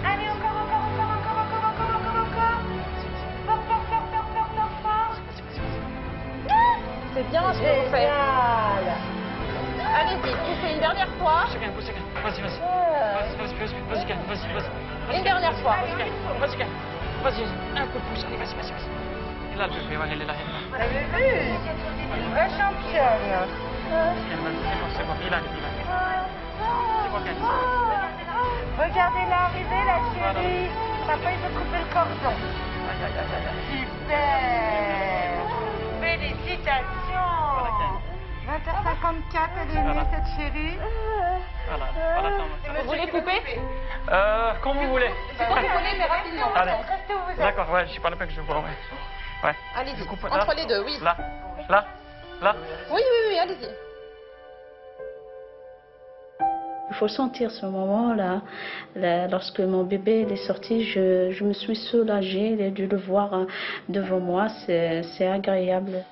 Allez, encore. Fort. C'est bien ce que vous faites. Allez-y, poussez une dernière fois. Vas-y. Une dernière fois. Vas-y, un coup de pouce, allez, vas-y. Et là, le bébé, elle est là. Vous avez vu? Une vraie championne. C'est bon, il arrive. Regardez-la arriver, la chérie. Papa, il veut couper le cordon. Super. Félicitations. 20h54, elle est née, cette chérie. Voilà. Vous voulez couper? Comme vous voulez. C'est quand vous voulez, mais rapidement. Allez. Restez où vous êtes. D'accord, ouais, je sais pas la peine que je vois, ouais. Allez-y, entre les deux, oui. Là. Oui, allez-y. Il faut sentir ce moment-là. Lorsque mon bébé est sorti, je me suis soulagée de le voir devant moi. C'est agréable.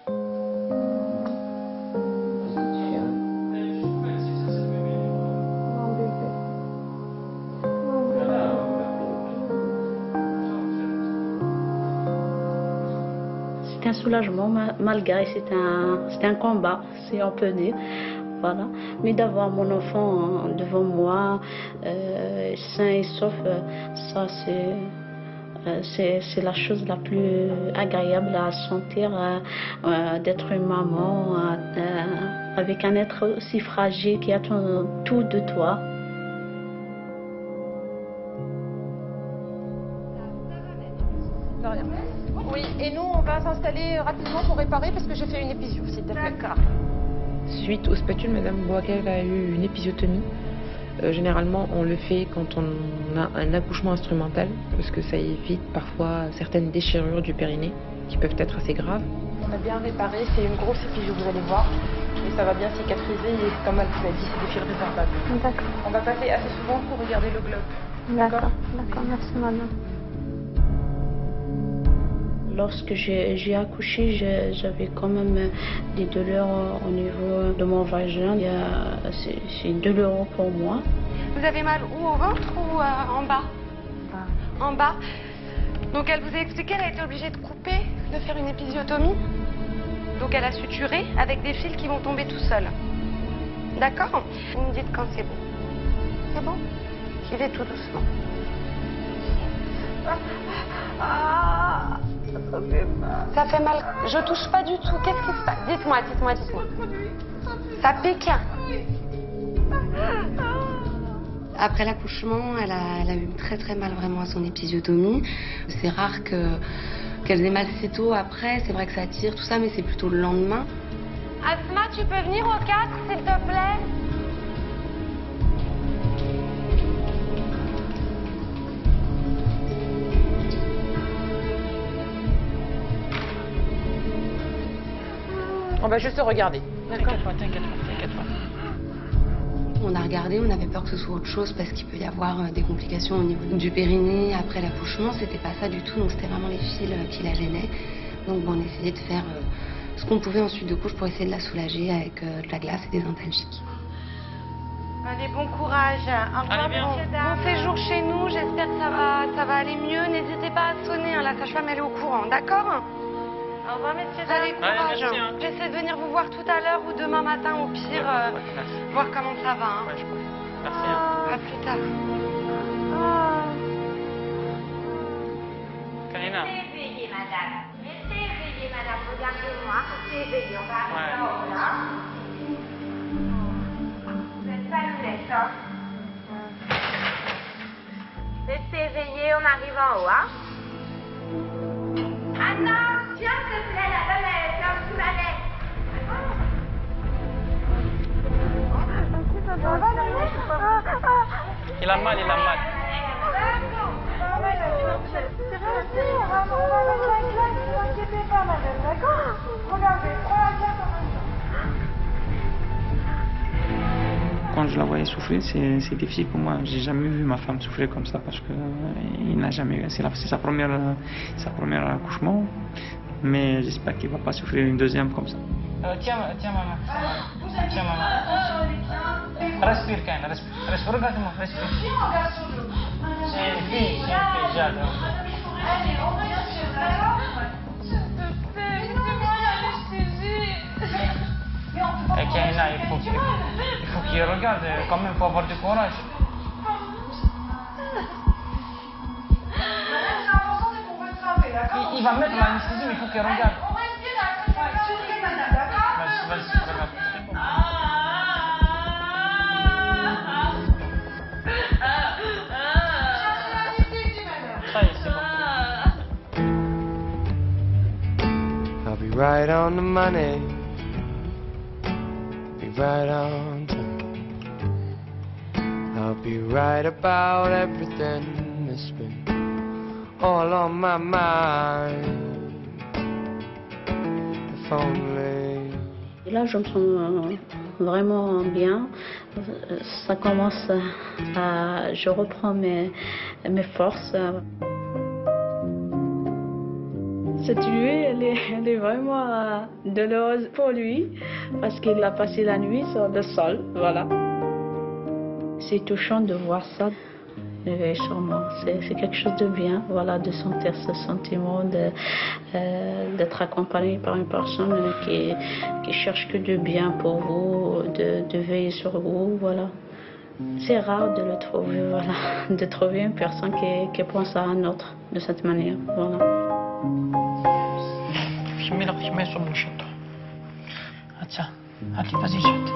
C'est un soulagement malgré c'est un combat, si on peut dire. Voilà. Mais d'avoir mon enfant devant moi, sain et sauf, ça c'est la chose la plus agréable à sentir, d'être une maman avec un être aussi fragile qui attend tout de toi. De rien. Oui, et nous on va s'installer rapidement pour réparer parce que j'ai fait une épisio, s'il te plaît. D'accord. Suite aux spatules, Madame Boakel a eu une épisiotomie. Généralement, on le fait quand on a un accouchement instrumental, parce que ça évite parfois certaines déchirures du périnée, qui peuvent être assez graves. On a bien réparé, c'est une grosse épisio, vous allez voir. Et ça va bien cicatriser, et comme elle vous l'a dit, c'est des fils résorbables. D'accord. On va passer assez souvent pour regarder le globe. D'accord, merci madame. Lorsque j'ai accouché, j'avais quand même des douleurs au niveau de mon vagin. C'est douloureux pour moi. Vous avez mal où, au ventre ou en bas? En bas. Donc elle vous a expliqué, elle a été obligée de couper, de faire une épisiotomie. Donc elle a suturé avec des fils qui vont tomber tout seuls. D'accord? Vous me dites quand c'est bon. C'est bon? J'y vais tout doucement. Ça fait mal. Je touche pas du tout. Qu'est-ce qui se passe? Dites-moi. Ça pique. Après l'accouchement, elle a eu très mal vraiment à son épisiotomie. C'est rare qu'elle ait mal si tôt après. C'est vrai que ça tire, tout ça, mais c'est plutôt le lendemain. Asma, tu peux venir au 4, s'il te plaît? On va juste regarder. T'inquiète pas, t'inquiète pas, t'inquiète pas. On a regardé, on avait peur que ce soit autre chose parce qu'il peut y avoir des complications au niveau du périnée après l'accouchement. C'était pas ça du tout, donc c'était vraiment les fils qui la gênaient. Donc bon, on essayait de faire ce qu'on pouvait ensuite de couche pour essayer de la soulager avec de la glace et des antalgiques. Allez, bon courage. Au revoir, bon séjour chez nous. J'espère que ça va aller mieux. N'hésitez pas à sonner, hein, la sage-femme elle est au courant, d'accord? Au revoir, messieurs. Allez, courage. Merci, hein. J'essaie de venir vous voir tout à l'heure ou demain matin au pire, voir comment ça va. Hein. Merci. Hein. À plus tard. Karina. Restez éveillée, madame. Restez éveillée, madame. Regardez-moi. Restez éveillée. On va arriver en haut, là. Vous n'êtes pas lunettes, hein? Restez éveillée. On arrive en haut, hein? Anna, viens, s'il te plaît, la dame, elle est en dessous la lettre. Il a mal, il a mal. Quand je la voyais souffrir, c'est difficile pour moi. J'ai jamais vu ma femme souffrir comme ça parce que il n'a jamais. C'est sa première accouchement, mais j'espère qu'il va pas souffrir une deuxième comme ça. Tiens maman. Tiens maman. Respire quand même, respire. Regarde-moi, respire. C'est une fille, j'adore. Allez, on revient chez elle. S'il te plaît, laissez-moi l'anesthésie. Et Kaina, il faut qu'il regarde, quand même, il faut avoir du courage. Il va mettre l'anesthésie, mais il faut qu'il regarde. On respire après, souriez, madame, d'accord? Vas-y, regarde. Ça y est, c'est bon. I'll be right on the money. Be right on time. I'll be right about everything that's been all on my mind. If only. Et là, je me sens vraiment bien. Ça commence à... Je reprends mes forces. Cette nuit, elle est vraiment douloureuse pour lui parce qu'il a passé la nuit sur le sol, voilà. C'est touchant de voir ça sur moi. C'est quelque chose de bien, voilà, de sentir ce sentiment d'être accompagné par une personne qui cherche que du bien pour vous, de veiller sur vous, voilà. C'est rare de le trouver, voilà, de trouver une personne qui pense à un autre de cette manière, voilà. Filmez sur mon château. Tiens, allez, vas-y, chante.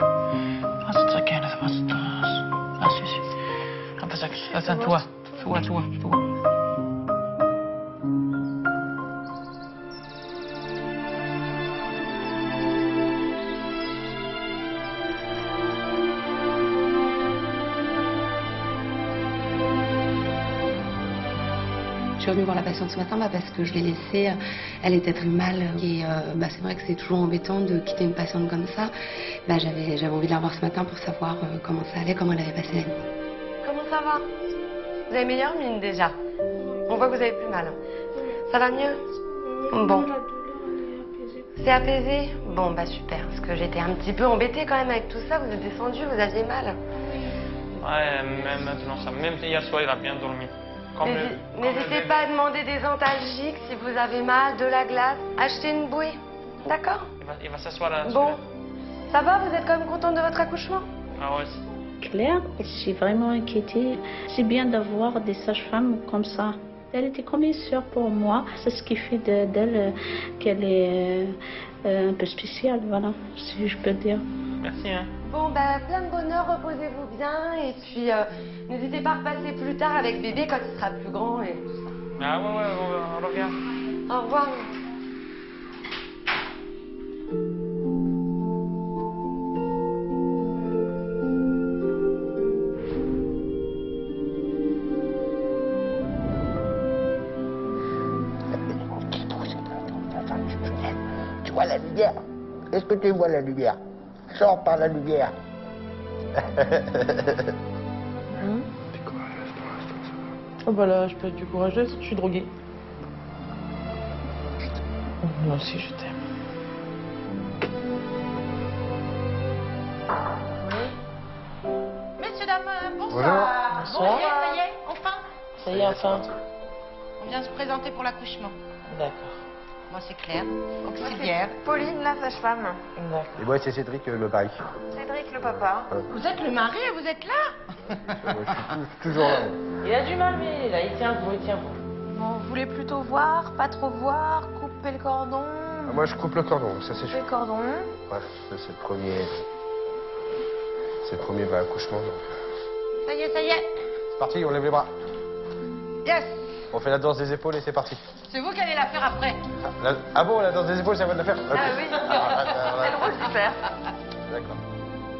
Vas-y, attends, toi. Je suis venue voir la patiente ce matin parce que je l'ai laissée, elle était très mal et c'est vrai que c'est toujours embêtant de quitter une patiente comme ça. J'avais envie de la voir ce matin pour savoir comment ça allait, comment elle avait passé la nuit. Comment ça va? Vous avez meilleure mine déjà. On voit que vous avez plus mal. Ça va mieux? Bon. C'est apaisé? Bon, super. Parce que j'étais un petit peu embêtée quand même avec tout ça. Vous êtes descendu, vous aviez mal. Ouais, même maintenant, même hier soir, il a bien dormi. N'hésitez pas à demander des antalgiques si vous avez mal, de la glace. Achetez une bouée. D'accord? Il va s'asseoir là. Bon. Ça va? Vous êtes quand même contente de votre accouchement? Ah ouais. Claire, je suis vraiment inquiétée. C'est bien d'avoir des sages-femmes comme ça. Elle était comme une sœur pour moi. C'est ce qui fait d'elle qu'elle est un peu spéciale, voilà, si je peux dire. Merci, hein. Bon, plein de bonheur, reposez-vous bien. Et puis, n'hésitez pas à repasser plus tard avec bébé quand il sera plus grand et tout ça. Ah ouais, on revient. Au revoir. lumière. Est-ce que tu vois la lumière? Sors par la lumière. Oh bah là, je peux être du courageuse, je suis droguée. Moi aussi, je t'aime. Messieurs, dames, bonsoir. Bonsoir. Bon, ça y est, enfin. Ça y est, enfin. On vient se présenter pour l'accouchement. D'accord. Moi, c'est Claire, auxiliaire. Pauline, la sage-femme. D'accord. Et moi, c'est Cédric, le mari. Cédric, le papa. Vous êtes le mari et vous êtes là? Je suis toujours là. Il a du mal, mais là, il tient bon, il tient bon. Bon, vous voulez plutôt voir, pas trop voir, couper le cordon? Moi, je coupe le cordon, ça c'est Couper le cordon. Bref, c'est le premier. C'est le premier accouchement. Donc... Ça y est, ça y est. C'est parti, on lève les bras. Yes. On fait la danse des épaules et c'est parti. C'est vous qui allez la faire après. Ah bon, la danse des épaules, c'est à moi de la faire? Ah oui. Elle roule super. D'accord.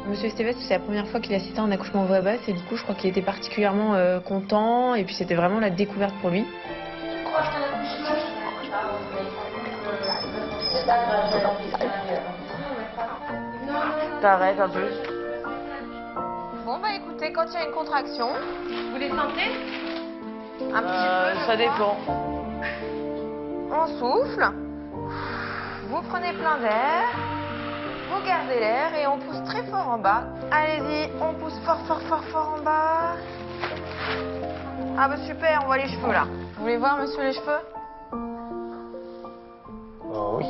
Monsieur Estévez, c'est la première fois qu'il assistait à un accouchement voix basse et du coup, je crois qu'il était particulièrement content et puis c'était vraiment la découverte pour lui. T'arrêtes un peu. Bon, bah écoutez, quand il y a une contraction, vous les sentez? Un petit peu. Ça dépend. On souffle. Vous prenez plein d'air. Vous gardez l'air et on pousse très fort en bas. Allez-y, on pousse fort, fort, fort, fort en bas. Ah bah super, on voit les cheveux là. Vous voulez voir, monsieur, les cheveux? Oh oui.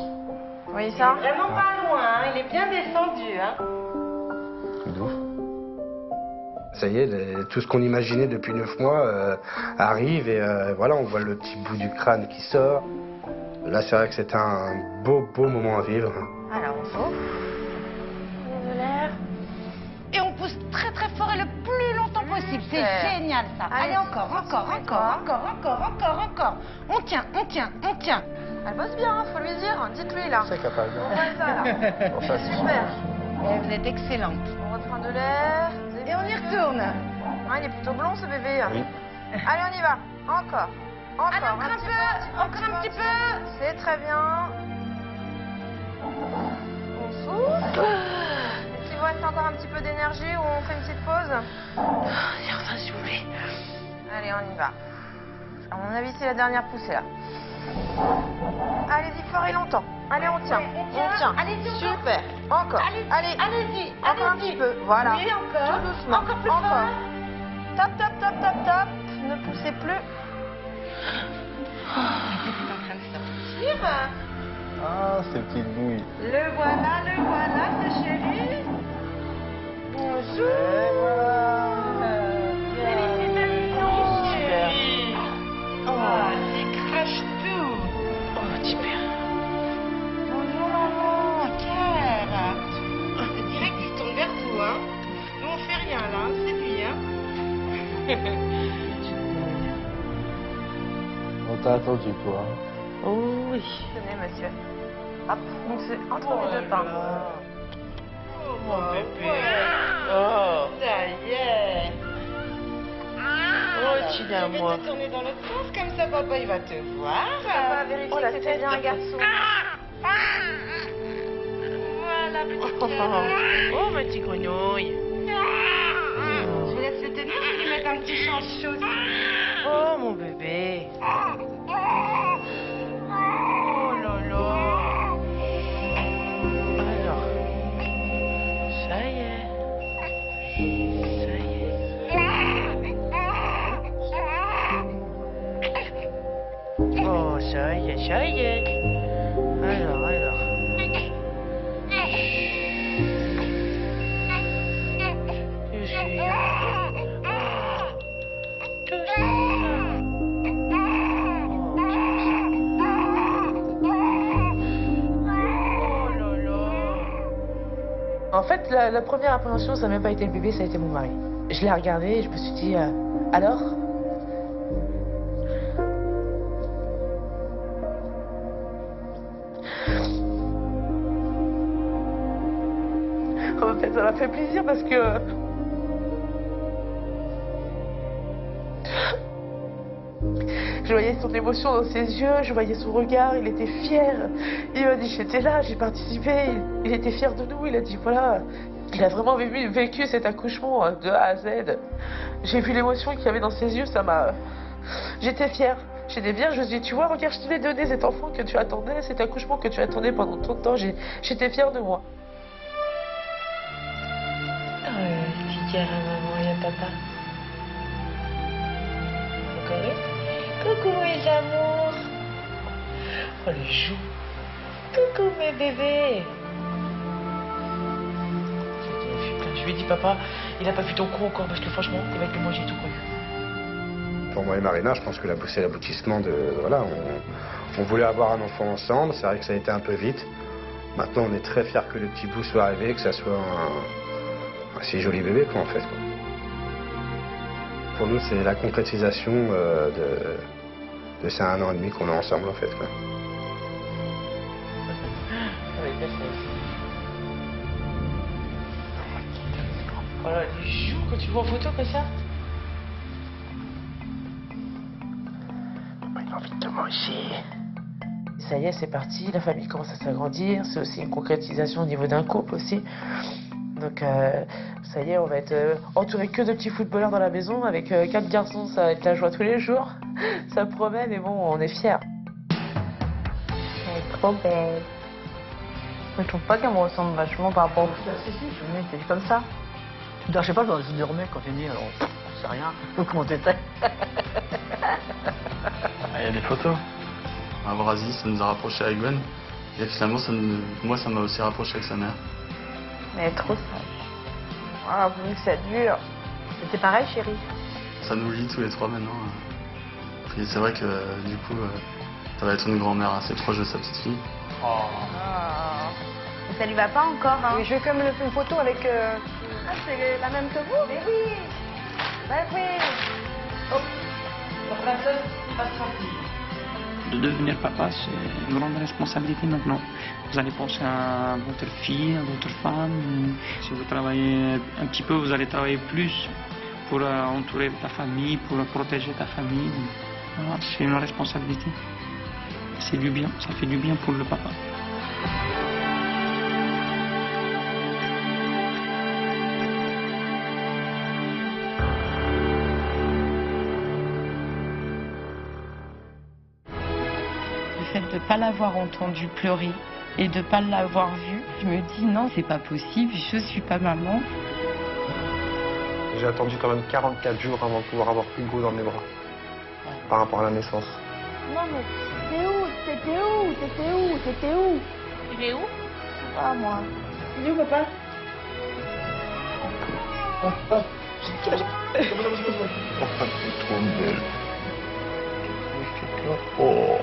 Vous voyez ça? Vraiment pas loin, hein. Il est bien descendu. Hein. Ça y est, tout ce qu'on imaginait depuis 9 mois arrive et voilà, on voit le petit bout du crâne qui sort. Là, c'est vrai que c'est un beau moment à vivre. Alors, on souffle. On de l'air. Et on pousse très très fort et le plus longtemps possible. C'est génial ça. Allez, encore. On tient. Elle bosse bien, hein, faut lui dire. Dites-lui là. C'est capable. On voit ça là. Bon, ça, c'est Super. Et vous êtes excellente. On reprend de l'air. Et on y retourne. Ah, il est plutôt blond ce bébé. Oui. Allez, on y va. Encore. Allez, encore un petit peu. C'est très bien. On souffle. Et s'il vous reste encore un petit peu d'énergie ou on fait une petite pause? J'ai enfin soufflé. Allez, on y va. À mon avis, c'est la dernière poussée là. Allez-y fort et longtemps. Allez, on tient. On tient. Allez-y, super. Encore. Allez-y. Encore un petit peu. Voilà. Oui, encore. Tout doucement. Encore plus fort. Top. Ne poussez plus. Ah, ces petites bouilles. Le voilà, ce chéri. Bonjour. Et voilà. Félicitations, chéri. Oh, t'écraches tout. Oh, super. Bonjour, maman. Claire. C'est direct qu'il tourne vers vous, hein. Nous, on fait rien, là. C'est lui, hein. On t'a attendu, toi. Oh oui. Tenez, monsieur. Hop, donc c'est entre les deux pains. Oh, mon bébé. Oh, ça y est. Oh, tu l'as, moi. Je vais te tourner dans l'autre sens, comme ça, papa, il va te voir. Papa, vérifier que c'était bien un garçon. Voilà, petit cœur. Oh, ma petite grenouille. Je vous laisse le tenir, je vais lui mettre un petit chanchot. Oh, mon bébé. Oh là là. Alors, ça y est. Oh, ça y est. Alors. Je suis... Tout ça. En fait, la première appréhension, ça n'a même pas été le bébé, ça a été mon mari. Je l'ai regardé et je me suis dit, alors? En fait, ça m'a fait plaisir parce que... Je voyais son émotion dans ses yeux, je voyais son regard, il était fier. Il m'a dit j'étais là, j'ai participé, il était fier de nous, il a dit voilà. Il a vraiment vécu cet accouchement de A à Z. J'ai vu l'émotion qu'il y avait dans ses yeux, ça m'a... J'étais fière. J'étais bien, je me suis dit, tu vois, regarde, je te l'ai donné cet enfant que tu attendais, cet accouchement que tu attendais pendant tant de temps. J'étais fière de moi. Qui dirait à maman et à papa? Encore une? Coucou mes amours. Oh les joues. Coucou mes bébés. Je lui ai dit, papa, il a pas vu ton cou encore parce que franchement, avec moi j'ai tout connu. Pour moi et Marina, je pense que c'est l'aboutissement de... Voilà, on voulait avoir un enfant ensemble, c'est vrai que ça a été un peu vite. Maintenant, on est très fiers que le petit bout soit arrivé, que ça soit un si joli bébé, quoi, en fait. Quoi. Pour nous, c'est la concrétisation de ces 1 an et demi qu'on a ensemble, en fait. Quoi. Voilà, les joues quand tu vois en photo comme ça. Il a envie de te manger. Ça y est, c'est parti, la famille commence à s'agrandir, c'est aussi une concrétisation au niveau d'un couple aussi. Donc ça y est, on va être entouré que de petits footballeurs dans la maison, avec 4 garçons, ça va être la joie tous les jours. Ça promet, mais bon, on est fiers. Elle est trop belle. Je trouve pas qu'elle me ressemble vachement par rapport au... Si, je me comme ça. Je sais pas, je dormais quand t'es né, alors je sais rien. Comment t'étais? Il y a des photos. Avoir Aziz, ça nous a rapprochés avec Gwen. Et finalement, moi, ça m'a aussi rapproché avec sa mère. Elle est trop sage. Ah, vu que ça dure. C'était pareil, chérie. Ça nous lie tous les trois maintenant. Puis c'est vrai que du coup, ça va être une grand-mère assez proche de sa petite fille. Oh. Mais ça lui va pas encore, hein? Oui, je vais quand même faire une photo avec... Ah, c'est la même que vous? Mais oui. Bah oui. Oh. La princesse va sortir. De devenir papa, c'est une grande responsabilité maintenant. Vous allez penser à votre fille, à votre femme. Si vous travaillez un petit peu, vous allez travailler plus pour entourer ta famille, pour protéger ta famille. Voilà, c'est une responsabilité. C'est du bien, ça fait du bien pour le papa. Le fait de ne pas l'avoir entendu pleurer et de ne pas l'avoir vu, je me dis non, c'est pas possible, je suis pas maman. J'ai attendu quand même 44 jours avant de pouvoir avoir Hugo dans mes bras, par rapport à la naissance. Non mais t'es où? T'étais où? T'étais où? T'étais où? Il est où? Ah moi. Il est où, papa? Trop belle. Oh.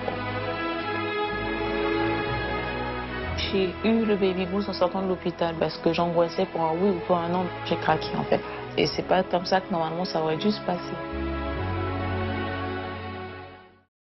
J'ai eu le baby blues en sortant de l'hôpital parce que j'angoissais pour un oui ou pour un non. J'ai craqué en fait. Et c'est pas comme ça que normalement ça aurait dû se passer.